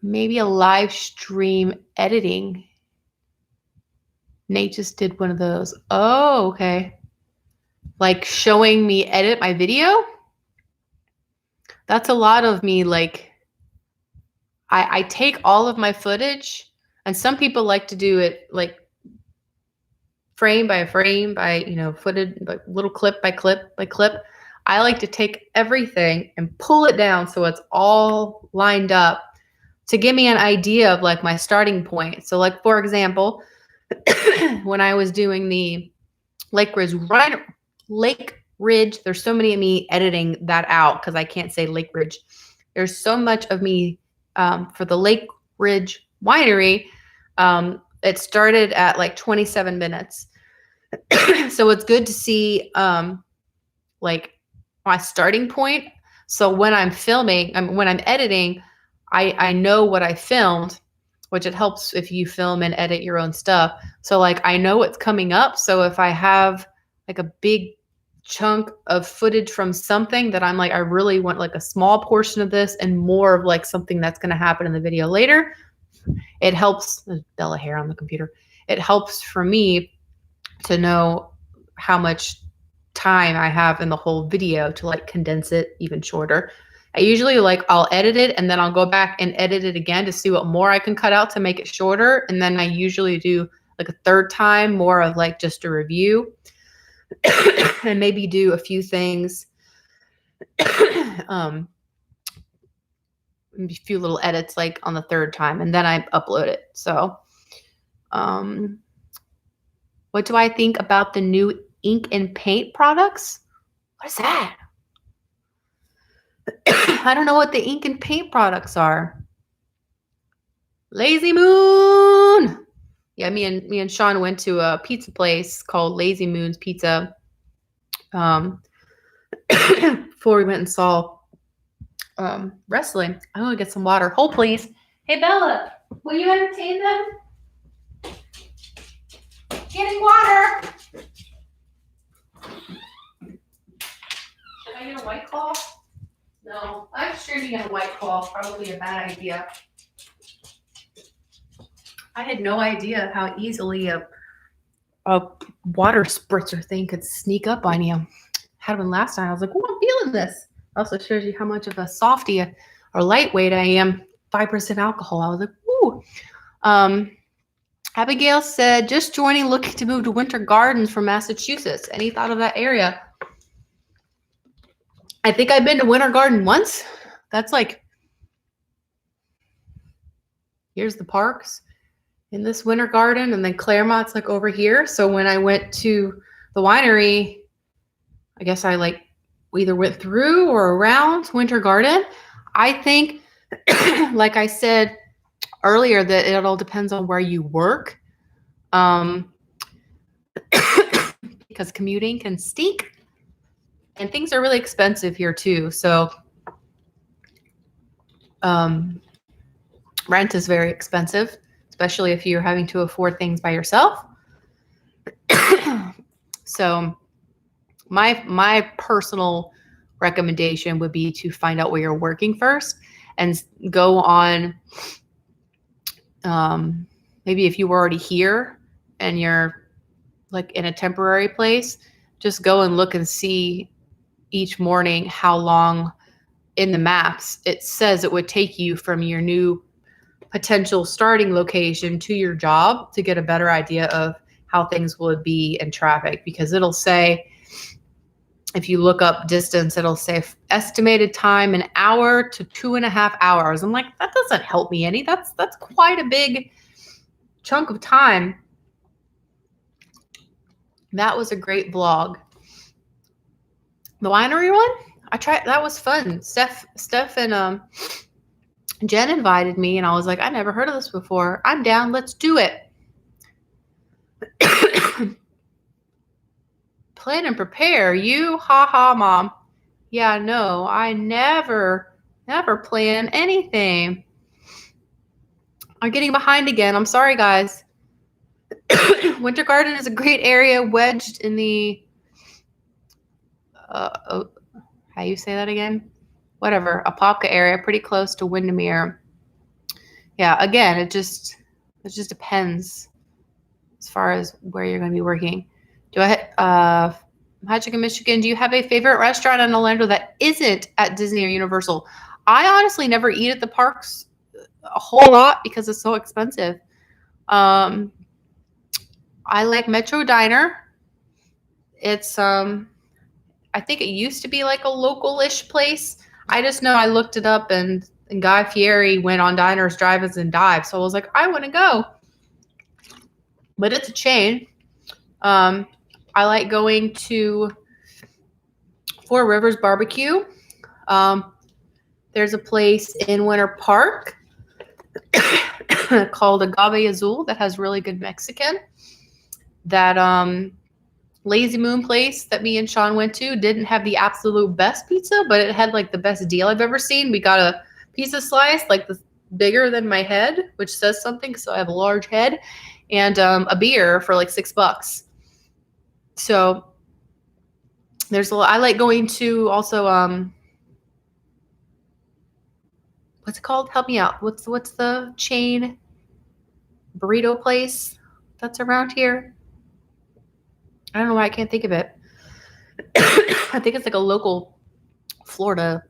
Speaker 1: Maybe a live stream editing. Nate just did one of those. Oh, okay. Like showing me edit my video? That's a lot of me. Like I take all of my footage, and some people like to do it like frame by frame by, footage, like little clip by clip by clip. I like to take everything and pull it down so it's all lined up to give me an idea of like my starting point. So like, for example, when I was doing the Lake Ridge, there's so many of me editing that out because I can't say Lake Ridge. There's so much of me for the Lake Ridge Winery. It started at like 27 minutes. So it's good to see like my starting point. So when I'm filming, when I'm editing, I know what I filmed, which it helps if you film and edit your own stuff. So like I know what's coming up. So if I have like a big chunk of footage from something that I'm like, I really want like a small portion of this and more of like something that's going to happen in the video later, it helps. There's Bella hair on the computer. It helps for me to know how much time I have in the whole video to like condense it even shorter. I usually like I'll edit it and then I'll go back and edit it again to see what more I can cut out to make it shorter. And then I usually do like a third time more of like just a review and maybe do a few things, a few little edits like on the third time, and then I upload it. So what do I think about the new ink and paint products? What is that? I don't know what the ink and paint products are. Lazy Moon. Yeah, me and Sean went to a pizza place called Lazy Moon's Pizza before we went and saw wrestling. I want to get some water. Hold, please. Hey, Bella, will you entertain them? Getting water. Should I get a White Claw? No, I'm streaming in a White Claw. Probably a bad idea. I had no idea how easily a water spritzer thing could sneak up on you. Had one last time. I was like, oh, I'm feeling this. Also shows you how much of a softie or lightweight I am. 5% alcohol. I was like, ooh. Abigail said, just joining, looking to move to Winter Gardens from Massachusetts. Any thought of that area? I think I've been to Winter Garden once. That's like, here's the parks in this Winter Garden, and then Claremont's like over here. So when I went to the winery, I guess I like either went through or around Winter Garden. I think like I said earlier, that it all depends on where you work. Because commuting can stink. And things are really expensive here too. So rent is very expensive, especially if you're having to afford things by yourself. So my personal recommendation would be to find out where you're working first and go on. Maybe if you were already here and you're like in a temporary place, just go and look and see each morning how long in the maps it says it would take you from your new potential starting location to your job, to get a better idea of how things will be in traffic. Because it'll say, if you look up distance, it'll say estimated time an hour to 2.5 hours. I'm like, that doesn't help me any. That's quite a big chunk of time. That was a great vlog. The winery one, I tried. That was fun. Steph and Jen invited me, and I was like, I never heard of this before. I'm down. Let's do it. Plan and prepare. You, ha, mom. Yeah, no, I never plan anything. I'm getting behind again. I'm sorry, guys. Winter Garden is a great area wedged in the, how you say that again? Whatever, Apopka area, pretty close to Windermere. Yeah, again, it just depends as far as where you're going to be working. Magic in Michigan, do you have a favorite restaurant in Orlando that isn't at Disney or Universal? I honestly never eat at the parks a whole lot because it's so expensive. I like Metro Diner. It's I think it used to be like a local-ish place. I just know I looked it up, and Guy Fieri went on Diners, Drive-Ins, and Dives. So I was like, I want to go. But it's a chain. I like going to Four Rivers Barbecue. There's a place in Winter Park called Agave Azul that has really good Mexican. That Lazy Moon place that me and Sean went to didn't have the absolute best pizza, but it had like the best deal I've ever seen. We got a pizza slice like bigger than my head, which says something, so I have a large head, and a beer for like $6. So there's I like going to also what's it called? Help me out. What's the chain burrito place that's around here? I don't know why I can't think of it. I think it's like a local Florida.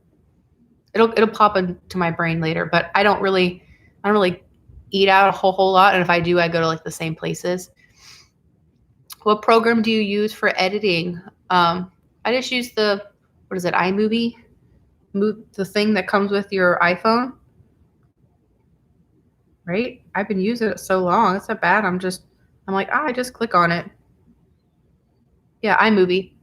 Speaker 1: It'll pop into my brain later, but I don't really eat out a whole lot, and if I do, I go to like the same places. What program do you use for editing? I just use iMovie? The thing that comes with your iPhone, right? I've been using it so long. It's not bad. I'm like, I just click on it. Yeah, iMovie.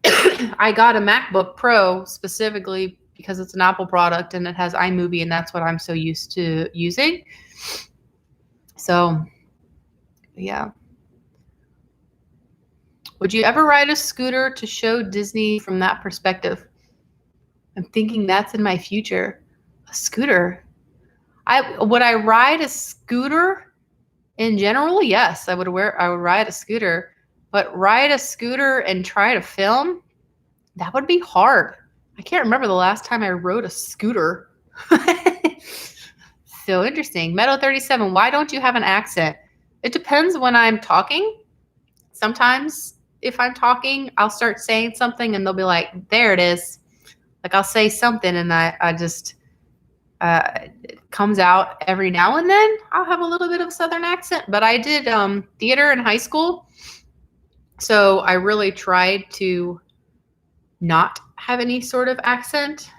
Speaker 1: I got a MacBook Pro specifically because it's an Apple product and it has iMovie, and that's what I'm so used to using. So, yeah. Would you ever ride a scooter to show Disney from that perspective? I'm thinking that's in my future. A scooter. Would I ride a scooter in general? Yes, I would ride a scooter. But ride a scooter and try to film? That would be hard. I can't remember the last time I rode a scooter. So interesting. Meadow 37, why don't you have an accent? It depends when I'm talking. Sometimes if I'm talking, I'll start saying something and they'll be like, there it is. Like I'll say something and I just, it comes out every now and then. I'll have a little bit of a Southern accent, but I did theater in high school. So I really tried to not have any sort of accent,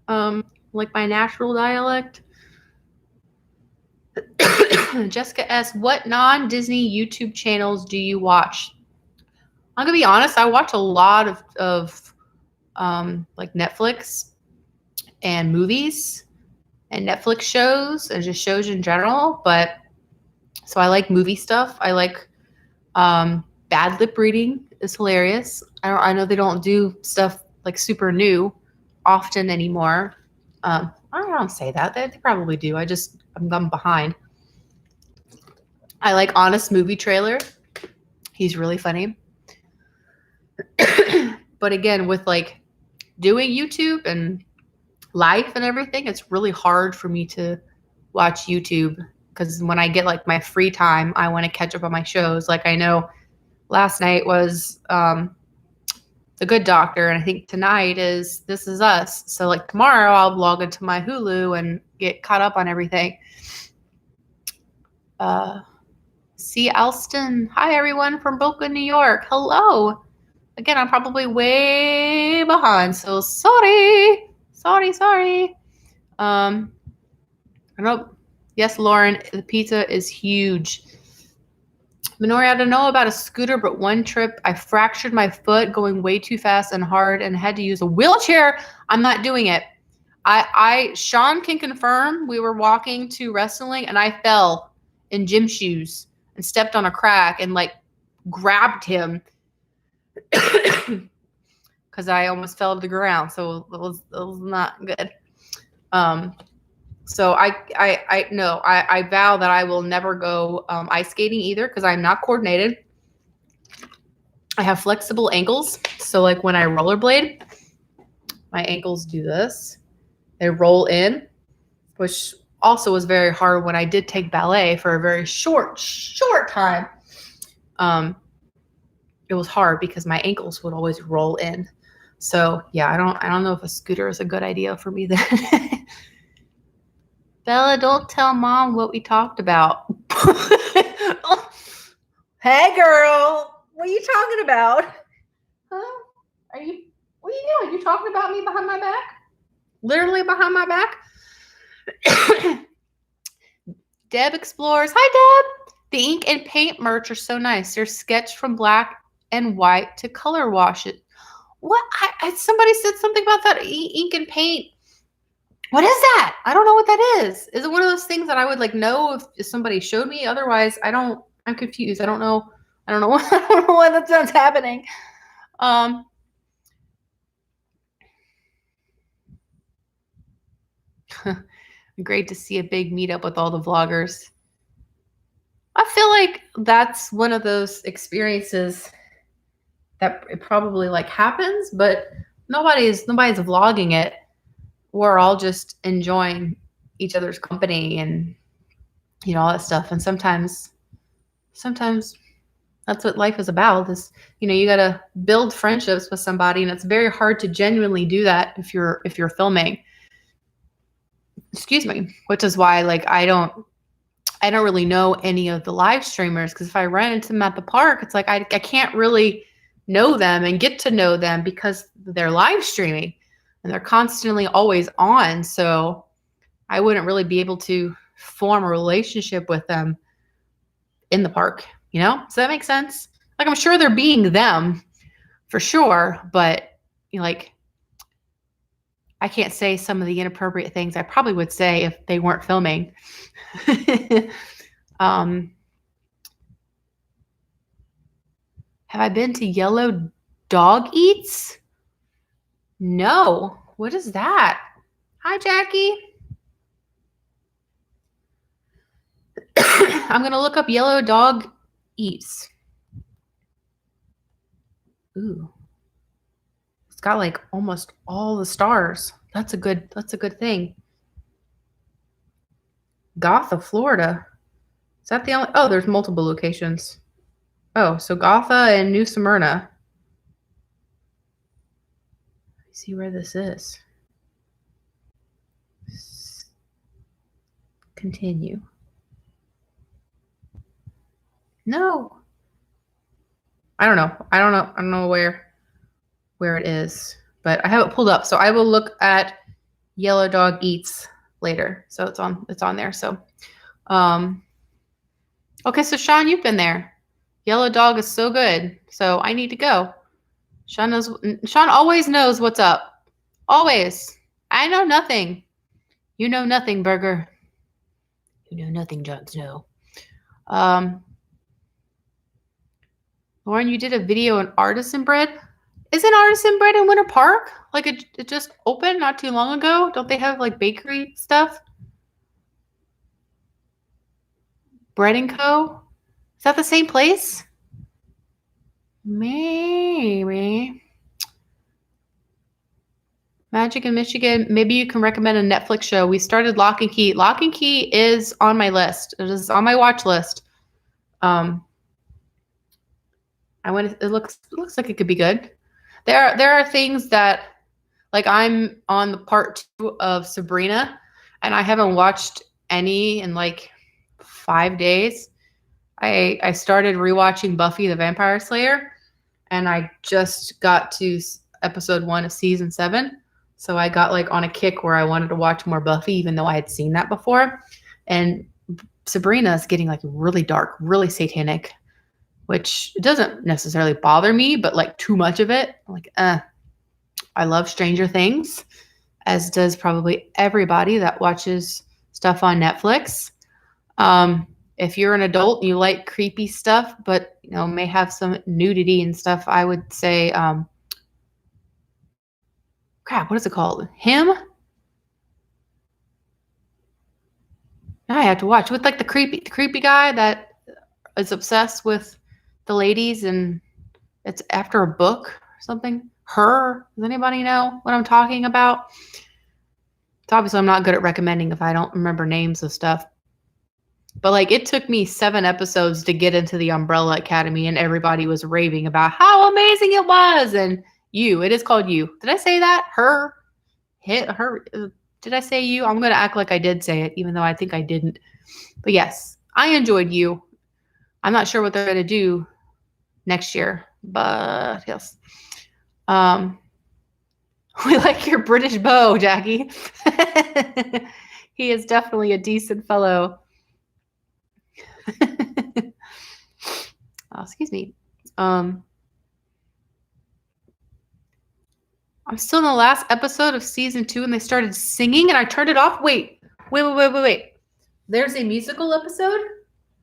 Speaker 1: like my natural dialect. Jessica S., what non-Disney YouTube channels do you watch? I'm gonna be honest, I watch a lot of like Netflix and movies. and Netflix shows and just shows in general. But so I like movie stuff. I like bad lip reading is hilarious. I know they don't do stuff like super new often anymore. I don't say that. They probably do. I'm behind. I like Honest Movie Trailer. He's really funny. But again, with like doing YouTube and life and everything, it's really hard for me to watch YouTube because when I get like my free time, I want to catch up on my shows. Like I know last night was The Good Doctor, and I think tonight is This Is Us. So like tomorrow I'll log into my Hulu and get caught up on everything. C. Alston. Hi, everyone from Boca, New York. Hello. Again, I'm probably way behind, so sorry. I know. Yes, Lauren, the pizza is huge. Minori, I don't know about a scooter, but one trip I fractured my foot going way too fast and hard and had to use a wheelchair. I'm not doing it. Sean can confirm we were walking to wrestling and I fell in gym shoes and stepped on a crack and like grabbed him because I almost fell to the ground. So it was not good. So I vow that I will never go ice skating either because I'm not coordinated. I have flexible ankles. So like when I rollerblade, my ankles do this. They roll in, which also was very hard when I did take ballet for a very short time. It was hard because my ankles would always roll in. So yeah, I don't know if a scooter is a good idea for me then. Bella, don't tell mom what we talked about. Hey girl, what are you talking about? Huh? What are you doing? You talking about me behind my back? Literally behind my back? Deb explores. Hi, Deb. The ink and paint merch are so nice. They're sketched from black and white to color wash it. What? Somebody said something about that ink and paint. What is that? I don't know what that is. Is it one of those things that I would like know if somebody showed me? Otherwise, I'm confused. I don't know what that's happening. Great to see a big meetup with all the vloggers. I feel like that's one of those experiences that it probably like happens, but nobody's vlogging it. We're all just enjoying each other's company and all that stuff. And sometimes that's what life is about. Is you got to build friendships with somebody, and it's very hard to genuinely do that if you're filming. Excuse me, which is why like I don't really know any of the live streamers, because if I run into them at the park, it's like I can't really know them and get to know them because they're live streaming and they're constantly always on. So I wouldn't really be able to form a relationship with them in the park. Does that make sense? Like I'm sure they're being them for sure, but like I can't say some of the inappropriate things I probably would say if they weren't filming. Have I been to Yellow Dog Eats? No. What is that? Hi, Jackie. I'm going to look up Yellow Dog Eats. Ooh. It's got like almost all the stars. That's a good thing. Gotha, Florida. Is that the only? Oh, there's multiple locations. Oh, so Gotha and New Smyrna. Let's see where this is. Continue. No. I don't know where it is, but I have it pulled up. So I will look at Yellow Dog Eats later. So it's on there. So, okay. So Sean, you've been there. Yellow Dog is so good. So I need to go. Sean always knows what's up. Always. I know nothing. You know nothing, Berger. You know nothing, Jon Snow. Lauren, you did a video on artisan bread. Isn't artisan bread in Winter Park? Like it just opened not too long ago. Don't they have like bakery stuff? Bread and Co. Is that the same place? Maybe. Magic in Michigan. Maybe you can recommend a Netflix show. We started Lock and Key. Lock and Key is on my list. It is on my watch list. I went. It looks like it could be good. There are things that, like, I'm on the part 2 of Sabrina, and I haven't watched any in like 5 days. I started rewatching Buffy the Vampire Slayer, and I just got to episode 1 of season 7. So I got like on a kick where I wanted to watch more Buffy, even though I had seen that before. And Sabrina is getting like really dark, really satanic, which doesn't necessarily bother me, but like too much of it. I'm like, I love Stranger Things, as does probably everybody that watches stuff on Netflix. If you're an adult and you like creepy stuff, but may have some nudity and stuff, I would say, crap, what is it called? Him? Now I have to watch with like the creepy guy that is obsessed with the ladies, and it's after a book or something. Her? Does anybody know what I'm talking about? So obviously I'm not good at recommending if I don't remember names of stuff. But like it took me 7 episodes to get into the Umbrella Academy, and everybody was raving about how amazing it was. And it is called You. Did I say that? Her? Did I say You? I'm going to act like I did say it, even though I think I didn't. But yes, I enjoyed You. I'm not sure what they're going to do next year, but yes. We like your British beau, Jackie. He is definitely a decent fellow. Excuse me. I'm still in the last episode of season 2, and they started singing, and I turned it off. Wait. There's a musical episode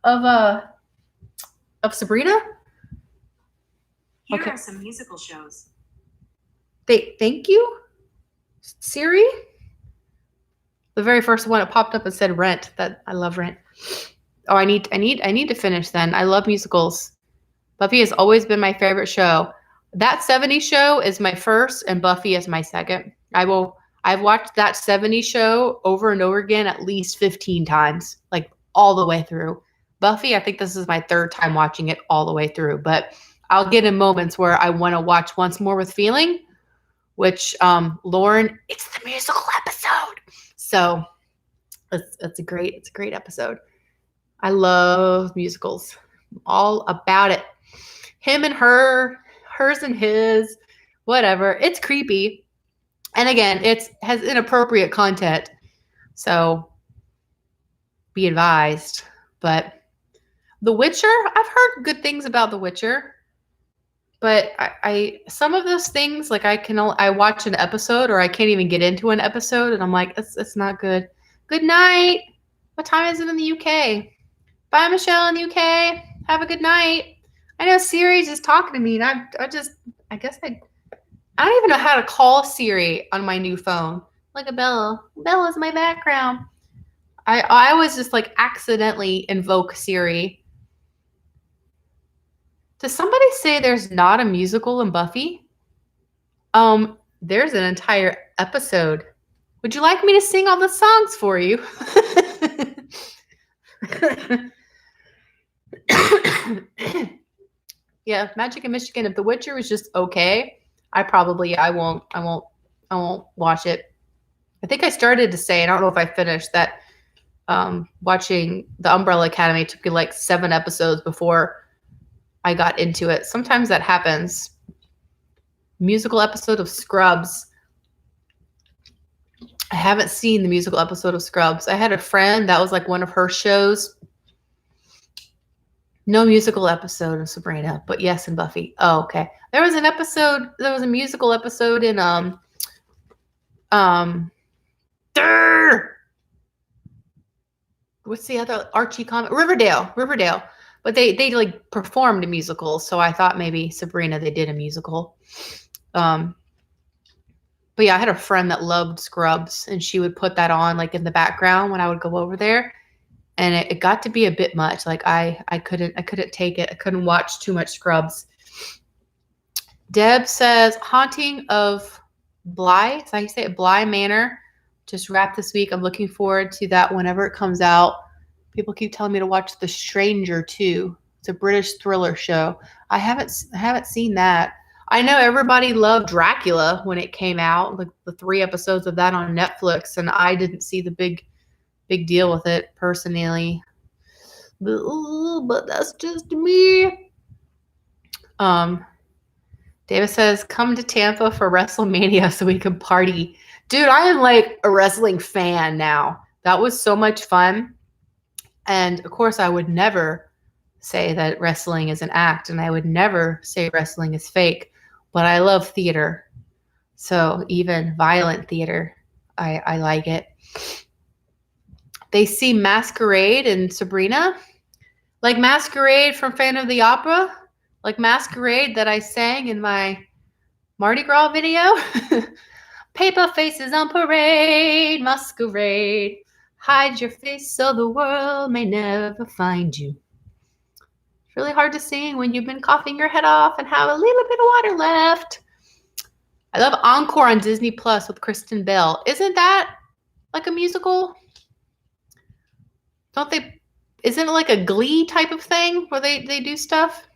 Speaker 1: of Sabrina.
Speaker 2: Here are some musical shows.
Speaker 1: Thank you, Siri. The very first one, it popped up and said Rent. That I love Rent. Oh, I need to finish then. I love musicals. Buffy has always been my favorite show. That 70s show is my first, and Buffy is my second. I've watched that 70s show over and over again at least 15 times, like all the way through. Buffy, I think this is my 3rd time watching it all the way through, but I'll get in moments where I want to watch once more with feeling, which Lauren, it's the musical episode. So it's a great episode. I love musicals. All about it. Him and her, hers and his, whatever. It's creepy. And again, it has inappropriate content. So be advised. But The Witcher, I've heard good things about The Witcher. But I some of those things, like I watch an episode, or I can't even get into an episode, and I'm like, it's not good. Good night. What time is it in the UK? Bye, Michelle in the UK. Have a good night. I know Siri's just talking to me, and I don't even know how to call Siri on my new phone. Like a Bella. Bella's my background. I always just like accidentally invoke Siri. Does somebody say there's not a musical in Buffy? There's an entire episode. Would you like me to sing all the songs for you? Yeah, Magic in Michigan. If The Witcher was just okay, I won't watch it. I think I started to say, I don't know if I finished that. Watching the Umbrella Academy took me like 7 episodes before I got into it. Sometimes that happens. Musical episode of Scrubs. I haven't seen the musical episode of Scrubs. I had a friend that was like one of her shows. No musical episode of Sabrina, but yes, in Buffy. Oh, okay. There was a musical episode in what's the other Archie comic? Riverdale. But they like performed a musical, so I thought maybe Sabrina they did a musical. But yeah, I had a friend that loved Scrubs, and she would put that on like in the background when I would go over there, and it got to be a bit much. Like I couldn't take it. I couldn't watch too much Scrubs. Deb says Haunting of Bly. Is that how you say it? Bly Manor. Just wrapped this week. I'm looking forward to that whenever it comes out. People keep telling me to watch The Stranger too. It's a British thriller show. I haven't seen that. I know everybody loved Dracula when it came out, like the 3 episodes of that on Netflix, and I didn't see the big deal with it personally. But that's just me. David says, come to Tampa for WrestleMania so we can party. Dude, I am like a wrestling fan now. That was so much fun. And of course, I would never say that wrestling is an act, and I would never say wrestling is fake, but I love theater. So even violent theater, I like it. They see Masquerade and Sabrina. Like Masquerade from Phantom of the Opera. Like Masquerade that I sang in my Mardi Gras video. Paper faces on parade, masquerade. Hide your face so the world may never find you. It's really hard to sing when you've been coughing your head off and have a little bit of water left. I love Encore on Disney Plus with Kristen Bell. Isn't that like a musical? Isn't it like a Glee type of thing where they do stuff?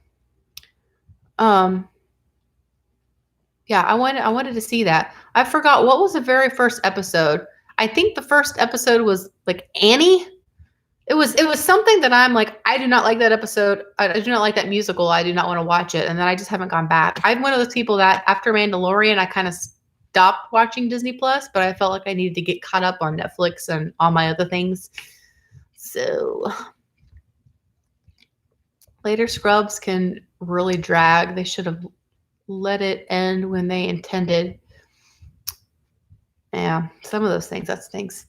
Speaker 1: Yeah, I wanted to see that. I forgot what was the very first episode. I think the first episode was like Annie. It was something that I'm like, I do not like that episode. I do not like that musical. I do not want to watch it. And then I just haven't gone back. I'm one of those people that after Mandalorian, I kind of stopped watching Disney Plus, but I felt like I needed to get caught up on Netflix and all my other things. So later Scrubs can really drag. They should have let it end when they intended. Yeah, some of those things, that stinks.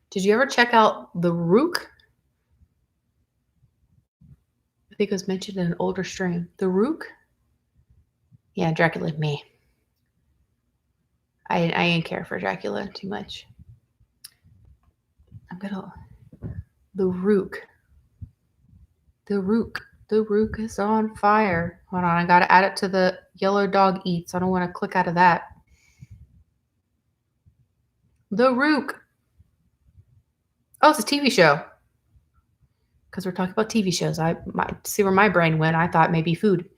Speaker 1: Did you ever check out The Rook? I think it was mentioned in an older stream. The Rook? Yeah, Dracula, me. I didn't care for Dracula too much. The Rook. The Rook. The Rook is on fire. Hold on, I gotta add it to the Yellow Dog Eats. I don't want to click out of that. The Rook. Oh, it's a TV show. Because we're talking about TV shows. I might see where my brain went. I thought maybe food.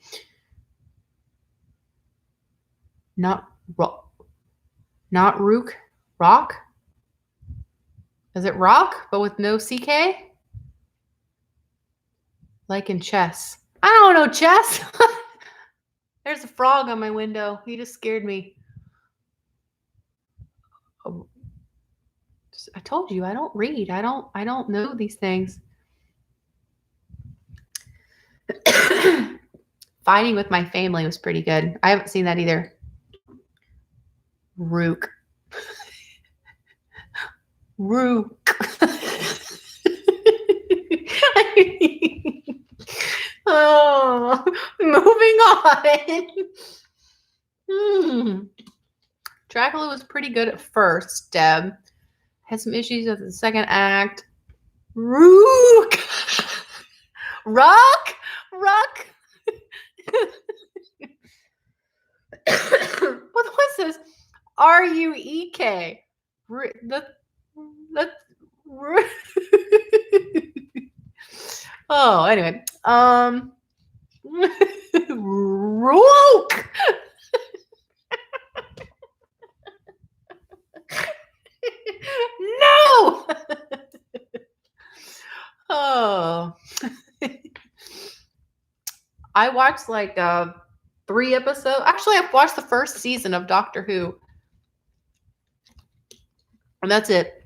Speaker 1: Not Rook. Rock? Is it rock, but with no CK? Like in chess. I don't know chess. There's a frog on my window. He just scared me. Oh. I told you I don't read. I don't know these things. Fighting with My Family was pretty good. I haven't seen that either. Rook. Rook. Oh, moving on. Dracula was pretty good at first, Deb. Had some issues with the second act. Rook. Rock. What's this? RUEK. Oh, anyway. Rook. No. Oh. I watched like 3 episodes. Actually, I've watched the first season of Doctor Who. And that's it.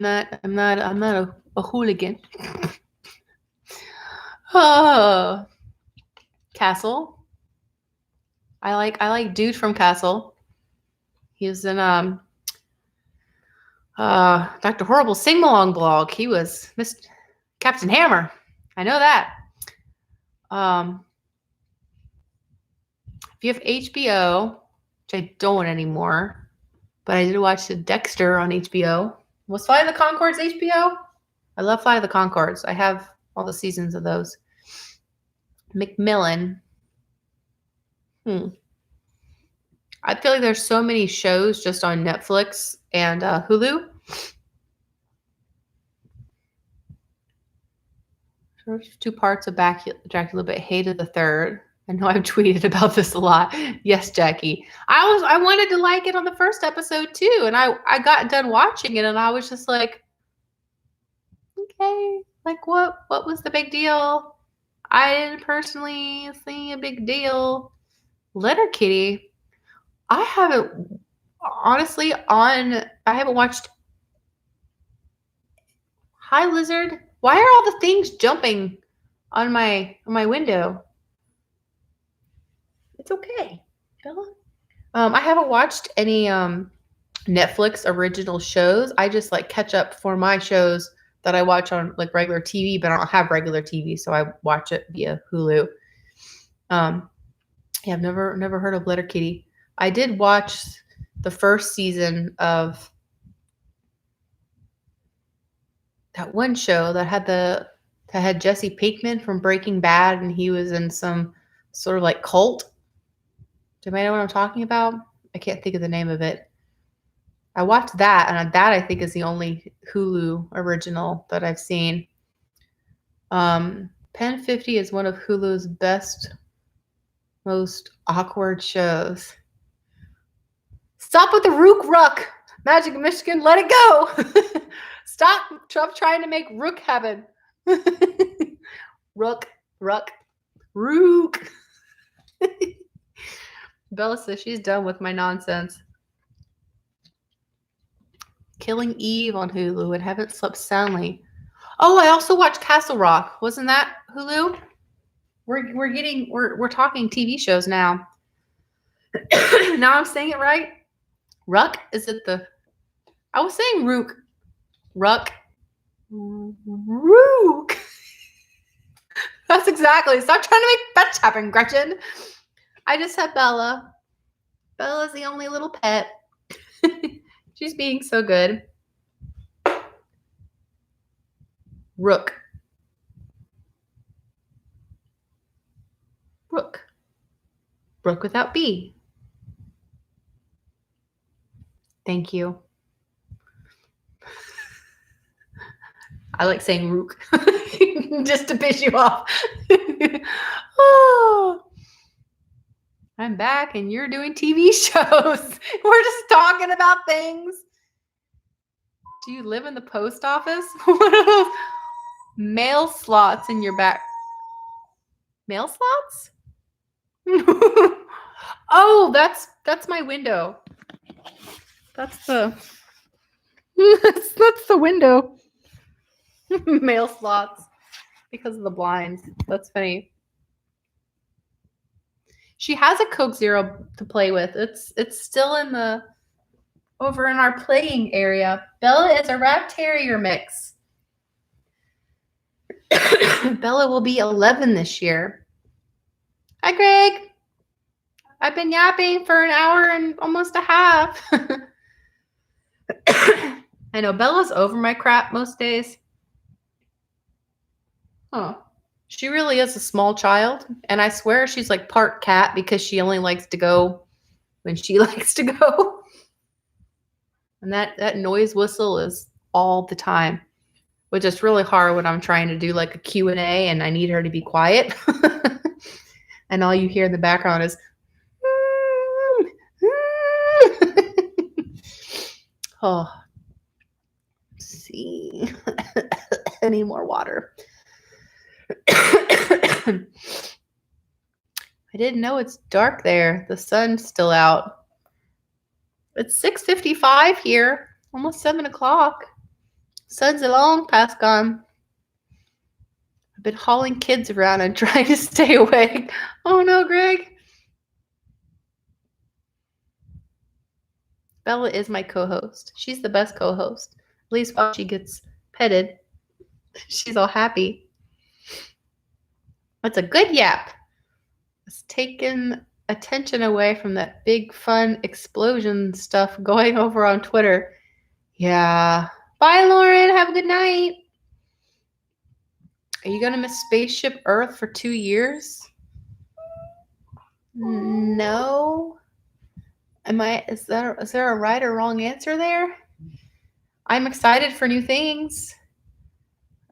Speaker 1: I'm not a hooligan. Oh. Castle. I like Dude from Castle. He was in Dr. Horrible Sing-Along blog. He was Mr. Captain Hammer. I know that. If you have HBO, which I don't anymore, but I did watch the Dexter on HBO. Was Flight of the Conchords HBO? I love Flight of the Conchords. I have all the seasons of those. Macmillan. I feel like there's so many shows just on Netflix and Hulu. There's 2 parts of Dracula, but hated the third. I know I've tweeted about this a lot. Yes, Jackie. I wanted to like it on the first episode too, and I got done watching it, and I was just like, okay, like what was the big deal? I didn't personally see a big deal. Letterkenny. I haven't watched Hi Lizard. Why are all the things jumping on my window? It's okay, Bella. I haven't watched any Netflix original shows. I just like catch up for my shows that I watch on like regular TV, but I don't have regular TV, so I watch it via Hulu. Yeah, I've never heard of Letterkenny. I did watch the first season of that one show that had Jesse Pinkman from Breaking Bad, and he was in some sort of like cult. Do you know what I'm talking about? I can't think of the name of it. I watched that, and that I think is the only Hulu original that I've seen. Pen 50 is one of Hulu's best, most awkward shows. Stop with the Rook Ruck. Magic Michigan, let it go. Stop trying to make Rook happen. Rook. Bella says she's done with my nonsense. Killing Eve on Hulu and haven't slept soundly. Oh, I also watched Castle Rock. Wasn't that Hulu? We're talking TV shows now. Now I'm saying it right. Ruck? Is it I was saying Rook. Ruck. Rook. That's exactly. Stop trying to make fetch happen, Gretchen. I just have Bella. Bella's the only little pet. She's being so good. Rook. Rook without B. Thank you. I like saying Rook just to piss you off. Oh, I'm back and you're doing TV shows. We're just talking about things. Do you live in the post office? What are those mail slots in your back? Mail slots? Oh, that's my window. That's the that's the window. Mail slots because of the blinds. That's funny. She has a Coke Zero to play with. It's still over in our playing area. Bella is a rat terrier mix. Bella will be 11 this year. Hi, Greg. I've been yapping for an hour and almost a half. I know Bella's over my crap most days. Huh. She really is a small child, and I swear she's like part cat because she only likes to go when she likes to go. And that noise whistle is all the time, which is really hard when I'm trying to do like a Q&A and I need her to be quiet. And all you hear in the background is oh, let's see. I need more water. I didn't know it's dark there. The sun's still out. It's 6:55 here, almost 7 o'clock. Sun's a long past gone. I've been hauling kids around and trying to stay awake. Oh no, Greg. Bella is my co-host. She's the best co-host. At least while she gets petted, she's all happy. That's a good yap. It's taken attention away from that big fun explosion stuff going over on Twitter. Yeah. Bye, Lauren. Have a good night. Are you gonna miss Spaceship Earth for 2 years? No. Is there a right or wrong answer there? I'm excited for new things.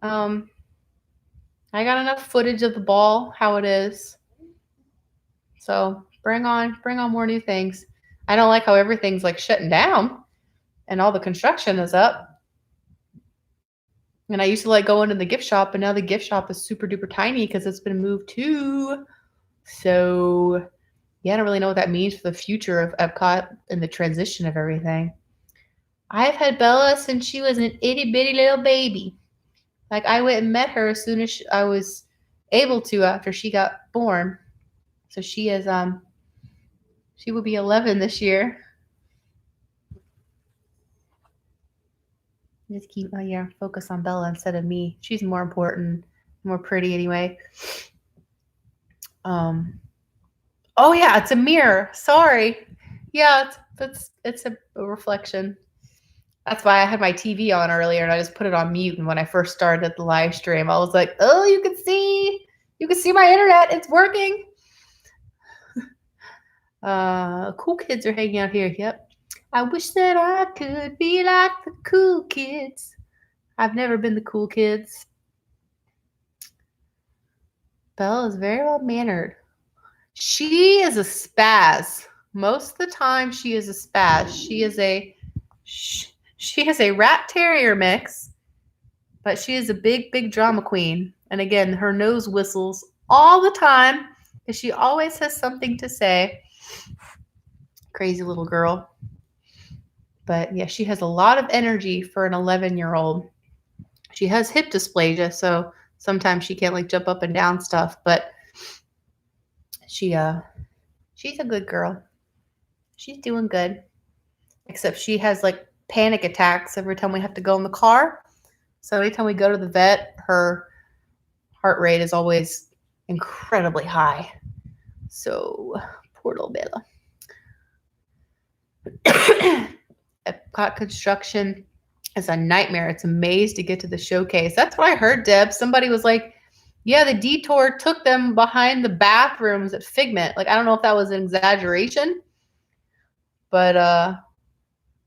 Speaker 1: I got enough footage of the ball, how it is. So bring on more new things. I don't like how everything's like shutting down and all the construction is up. And I used to like go into the gift shop, and now the gift shop is super duper tiny because it's been moved too. So yeah, I don't really know what that means for the future of Epcot and the transition of everything. I've had Bella since she was an itty bitty little baby. Like I went and met her as soon as I was able to after she got born. So she is she will be 11 this year. Just keep focus on Bella instead of me. She's more important, more pretty anyway. Oh yeah, it's a mirror. Sorry. Yeah, it's a reflection. That's why I had my TV on earlier and I just put it on mute. And when I first started the live stream, I was like, oh, you can see my internet. It's working. Cool kids are hanging out here. Yep. I wish that I could be like the cool kids. I've never been the cool kids. Belle is very well mannered. She is a spaz. Most of the time, she is a spaz. She is a rat terrier mix, but she is a big, big drama queen. And again, her nose whistles all the time because she always has something to say. Crazy little girl. But yeah, she has a lot of energy for an 11-year-old. She has hip dysplasia, so sometimes she can't like jump up and down stuff, but she's a good girl. She's doing good. Except she has like panic attacks every time we have to go in the car. So anytime we go to the vet, her heart rate is always incredibly high. So poor little Bella. Epcot construction is a nightmare. It's a maze to get to the showcase. That's what I heard, Deb. Somebody was like, yeah, the detour took them behind the bathrooms at Figment. Like, I don't know if that was an exaggeration, but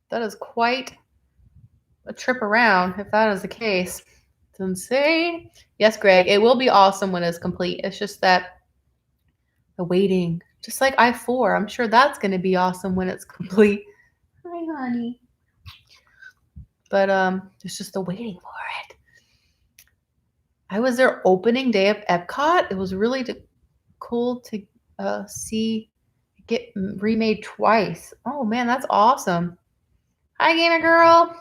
Speaker 1: that is quite a trip around if that is the case. It's insane. Yes, Greg, it will be awesome when it's complete. It's just that the waiting, just like I-4, I'm sure that's going to be awesome when it's complete. Hi, honey. But it's just the waiting for it. I was there opening day of Epcot. It was really cool to see it get remade twice. Oh man, that's awesome. Hi, gamer girl.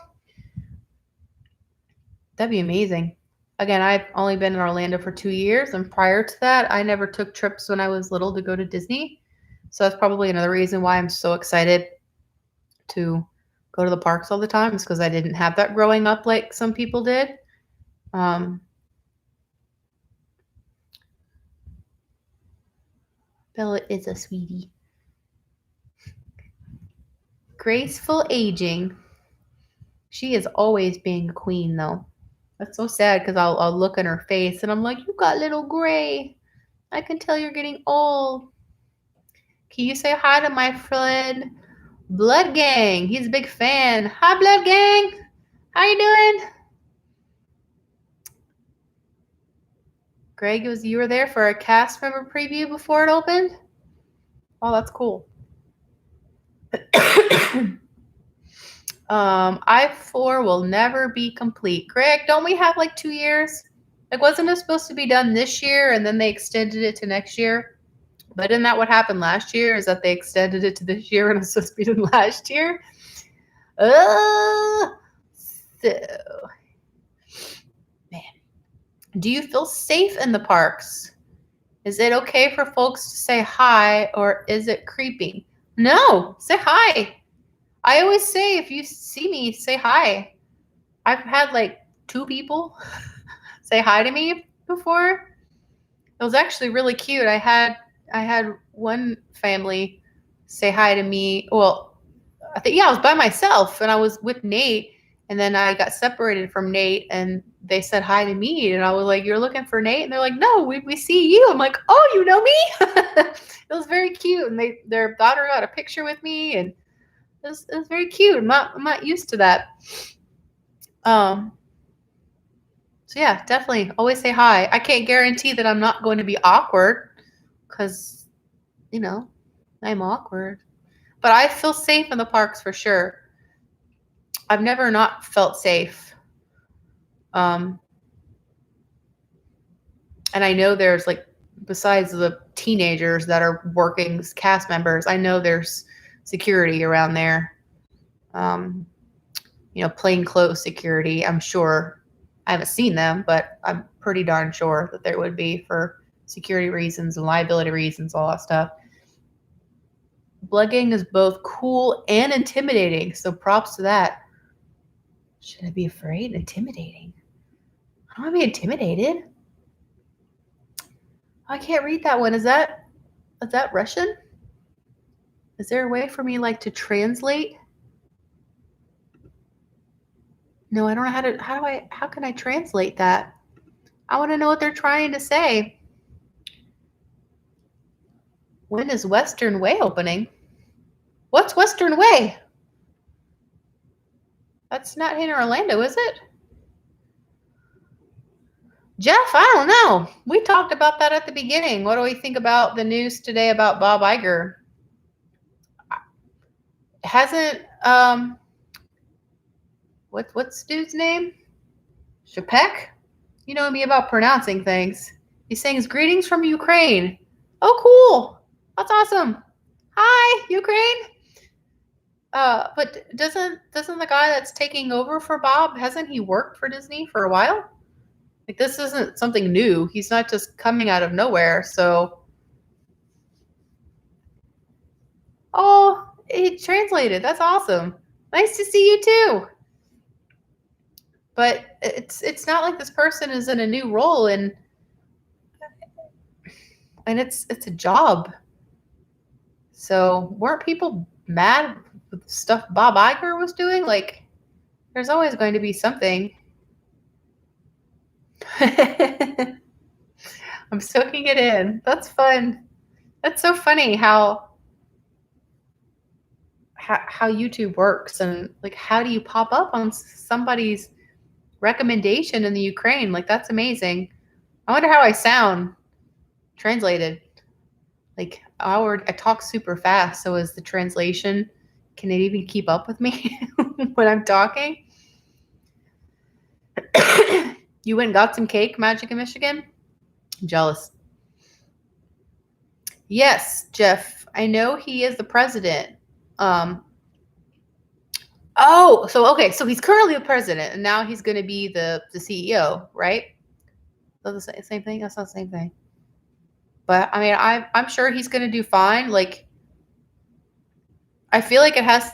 Speaker 1: That'd be amazing. Again, I've only been in Orlando for 2 years, and prior to that, I never took trips when I was little to go to Disney. So that's probably another reason why I'm so excited to go to the parks all the time, is because I didn't have that growing up like some people did. Bella is a sweetie. Graceful aging. She is always being a queen, though. That's so sad because I'll look in her face and I'm like, you got little gray. I can tell you're getting old. Can you say hi to my friend Blood Gang? He's a big fan. Hi, Blood Gang. How you doing? Greg, you were there for a cast member preview before it opened? Oh, that's cool. I-4 will never be complete. Greg, don't we have like 2 years? Like, wasn't it supposed to be done this year and then they extended it to next year? But isn't that what happened last year? Is that they extended it to this year and it was supposed to be done last year? So, man. Do you feel safe in the parks? Is it okay for folks to say hi, or is it creepy? No, say hi. I always say, if you see me, say hi. I've had like 2 people say hi to me before. It was actually really cute. I had one family say hi to me. Well, I was by myself and I was with Nate, and then I got separated from Nate and they said hi to me, and I was like, "You're looking for Nate?" And they're like, "No, we see you." I'm like, "Oh, you know me?" It was very cute, and their daughter got a picture with me, and it was very cute. I'm not used to that. So yeah, definitely always say hi. I can't guarantee that I'm not going to be awkward because, I'm awkward. But I feel safe in the parks for sure. I've never not felt safe. And I know there's like, besides the teenagers that are working as cast members, I know there's security around there. Plainclothes security, I'm sure. I haven't seen them, but I'm pretty darn sure that there would be for security reasons and liability reasons, all that stuff. Blood Gang is both cool and intimidating, so props to that. Should I be afraid? Intimidating? I don't want to be intimidated. I can't read that one. Is that Russian? Is there a way for me to translate? No, I don't know how can I translate that? I want to know what they're trying to say. When is Western Way opening? What's Western Way? That's not in Orlando, is it? Jeff, I don't know. We talked about that at the beginning. What do we think about the news today about Bob Iger? Hasn't what's dude's name? Chapek? You know me about pronouncing things. He's saying his greetings from Ukraine. Oh, cool. That's awesome. Hi, Ukraine. But doesn't the guy that's taking over for Bob, hasn't he worked for Disney for a while? Like, this isn't something new. He's not just coming out of nowhere. So, oh, it translated. That's awesome. Nice to see you too. But it's not like this person is in a new role, and it's a job. So weren't people mad with stuff Bob Iger was doing? Like, there's always going to be something. I'm soaking it in. That's fun. That's so funny how YouTube works, and like, how do you pop up on somebody's recommendation in the Ukraine? Like, that's amazing. I wonder how I sound translated. Like, I talk super fast, so is the translation, can it even keep up with me when I'm talking? You went and got some cake, Magic in Michigan? I'm jealous. Yes, Jeff, I know he is the president. So he's currently the president, and now he's going to be the CEO, right? That's the same thing? That's not the same thing. But, I mean, I'm sure he's going to do fine. Like, I feel like it has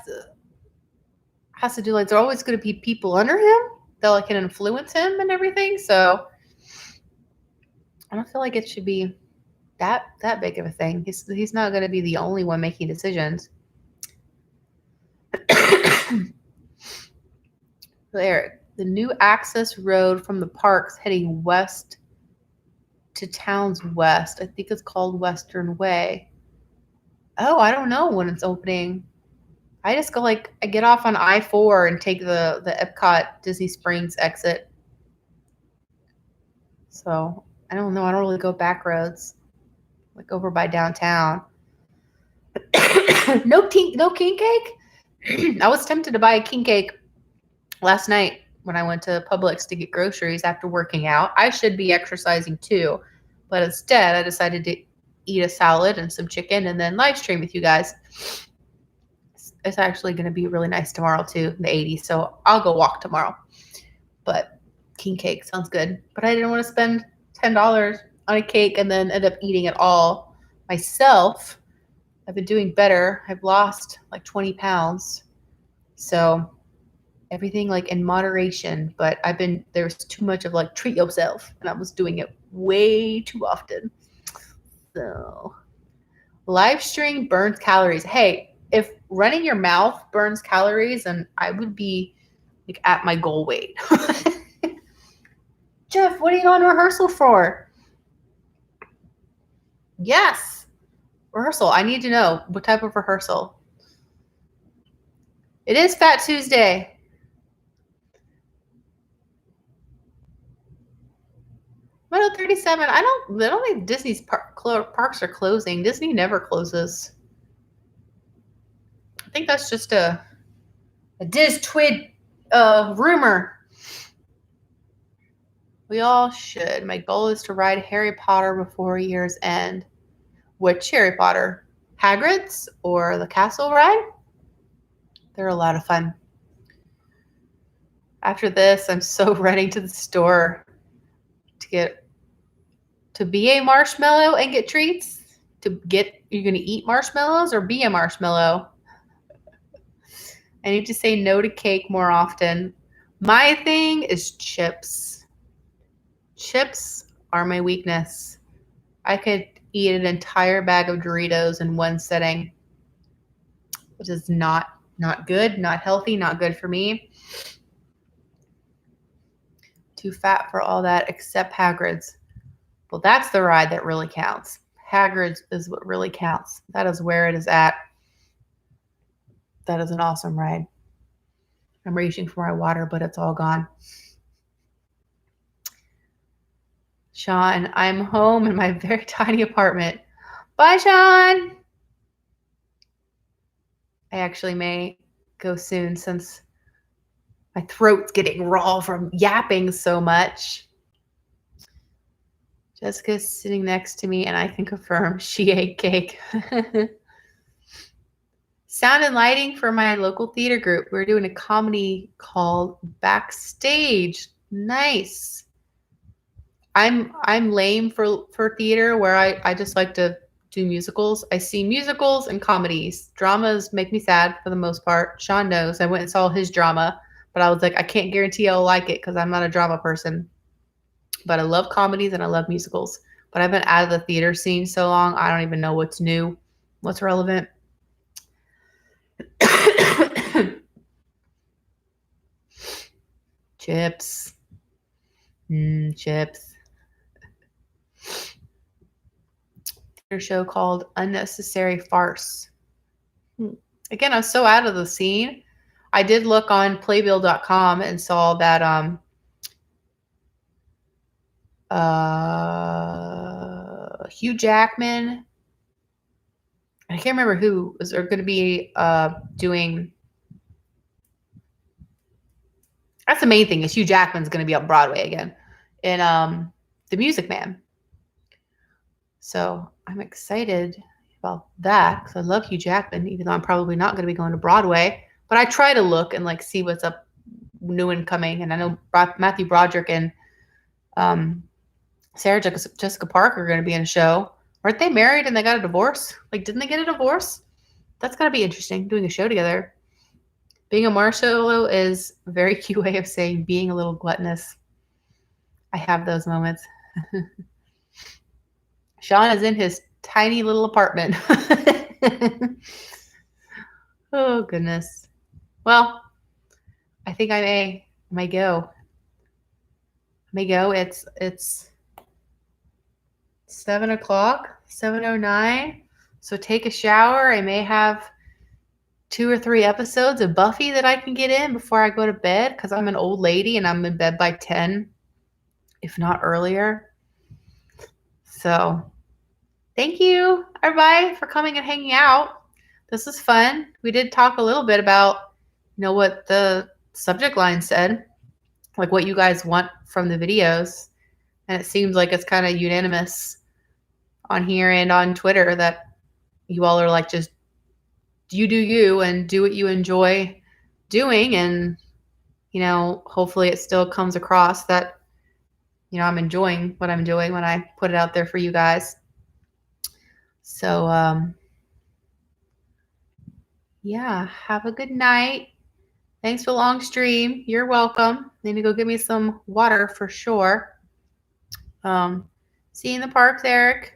Speaker 1: to do, like, there's always going to be people under him that can influence him and everything. So I don't feel like it should be that big of a thing. He's not going to be the only one making decisions. There, the new access road from the parks heading west to town's west. I think it's called Western Way. Oh, I don't know when it's opening. I just go I get off on I-4 and take the Epcot Disney Springs exit. So I don't know. I don't really go back roads, like over by downtown. No king cake. I was tempted to buy a king cake last night when I went to Publix to get groceries after working out. I should be exercising too, but instead I decided to eat a salad and some chicken and then live stream with you guys. It's actually going to be really nice tomorrow too, the 80s. So I'll go walk tomorrow. But king cake sounds good. But I didn't want to spend $10 on a cake and then end up eating it all myself. I've been doing better. I've lost like 20 pounds. So everything like in moderation, but there's too much of like treat yourself, and I was doing it way too often. So live stream burns calories. Hey, if running your mouth burns calories, then I would be like at my goal weight. Jeff, what are you going to rehearsal for? Yes, rehearsal. I need to know what type of rehearsal. It is Fat Tuesday. Meadow 37. I don't think Disney's parks are closing. Disney never closes. I think that's just a Diz Twid rumor. We all should. My goal is to ride Harry Potter before year's end. Which Harry Potter? Hagrid's or the castle ride? They're a lot of fun. After this, I'm so running to the store to be a marshmallow and get treats. You're going to eat marshmallows or be a marshmallow? I need to say no to cake more often. My thing is chips. Chips are my weakness. I could eat an entire bag of Doritos in one sitting, which is not good, not healthy, not good for me. Too fat for all that except Hagrid's. Well, that's the ride that really counts. Hagrid's is what really counts. That is where it is at. That is an awesome ride. I'm reaching for my water, but it's all gone. Sean, I'm home in my very tiny apartment. Bye, Sean. I actually may go soon since my throat's getting raw from yapping so much. Jessica's sitting next to me, and I can confirm she ate cake. Sound and lighting for my local theater group. We're doing a comedy called Backstage. Nice. I'm lame for theater, where I just like to do musicals. I see musicals and comedies. Dramas make me sad for the most part. Sean knows. I went and saw his drama, but I was like, I can't guarantee I'll like it because I'm not a drama person. But I love comedies and I love musicals. But I've been out of the theater scene so long, I don't even know what's new, what's relevant. Chips. Chips. Theater show called Unnecessary Farce. Again, I'm so out of the scene. I did look on playbill.com and saw that Hugh Jackman, I can't remember who was going to be doing. That's the main thing, is Hugh Jackman's going to be on Broadway again in The Music Man. So I'm excited about that because I love Hugh Jackman, even though I'm probably not going to be going to Broadway. But I try to look and like see what's up, new and coming. And I know Matthew Broderick and Sarah Jessica Parker are going to be in a show. Aren't they married and they got a divorce? Like, didn't they get a divorce? That's got to be interesting, doing a show together. Being a marshmallow is a very cute way of saying being a little gluttonous. I have those moments. Sean is in his tiny little apartment. Oh, goodness. Well, I think I may go. It's 7 o'clock, 7:09. So take a shower. I may have 2 or 3 episodes of Buffy that I can get in before I go to bed because I'm an old lady and I'm in bed by 10, if not earlier. So thank you, everybody, for coming and hanging out. This is fun. We did talk a little bit about, what the subject line said, like what you guys want from the videos. And it seems like it's kind of unanimous on here and on Twitter that you all are like, just you do you and do what you enjoy doing. And, hopefully it still comes across that, I'm enjoying what I'm doing when I put it out there for you guys. So, yeah, have a good night. Thanks for the long stream. You're welcome. Need to go get me some water for sure. See you in the parks, Eric.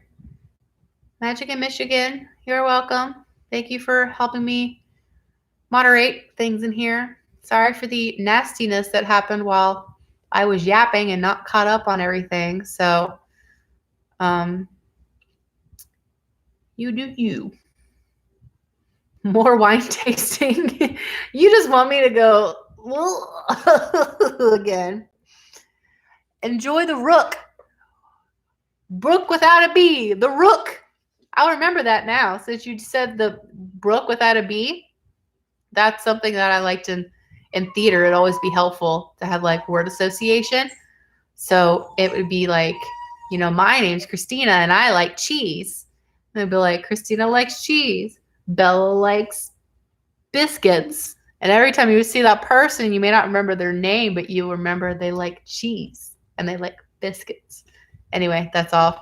Speaker 1: Magic in Michigan. You're welcome. Thank you for helping me moderate things in here. Sorry for the nastiness that happened while I was yapping and not caught up on everything. So, you do you. More wine tasting. You just want me to go again. Enjoy the rook. Brook without a B. The rook. I'll remember that now. Since you said the brook without a B, that's something that I liked in theater. It'd always be helpful to have like word association. So it would be like, my name's Christina and I like cheese. And it'd be like, Christina likes cheese. Bella likes biscuits. And every time you would see that person, you may not remember their name, but you remember they like cheese and they like biscuits. Anyway, that's off.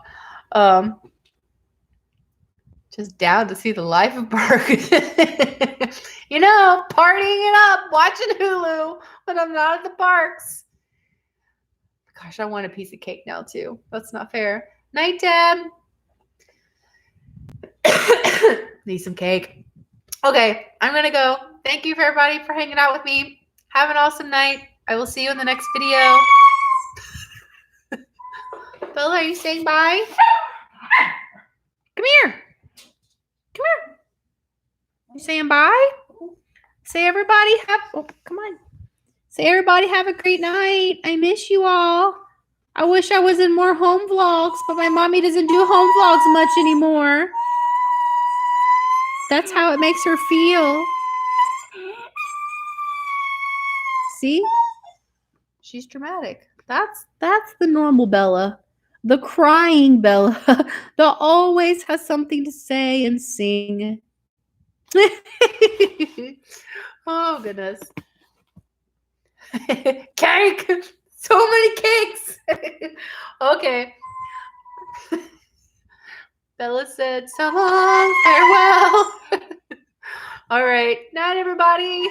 Speaker 1: Just down to see the life of Berger. Partying it up, watching Hulu when I'm not at the parks. Gosh, I want a piece of cake now too. That's not fair. Night, Deb. Need some cake. Okay, I'm going to go. Thank you for everybody for hanging out with me. Have an awesome night. I will see you in the next video. Bella, are you saying bye? Come here. Come here. You saying bye? Say everybody come on. Say everybody have a great night. I miss you all. I wish I was in more home vlogs, but my mommy doesn't do home vlogs much anymore. That's how it makes her feel. See? She's dramatic. That's the normal Bella. The crying Bella that always has something to say and sing. Oh, goodness. Cake! So many cakes! Okay. Bella said, so long, farewell. All right. Night, everybody.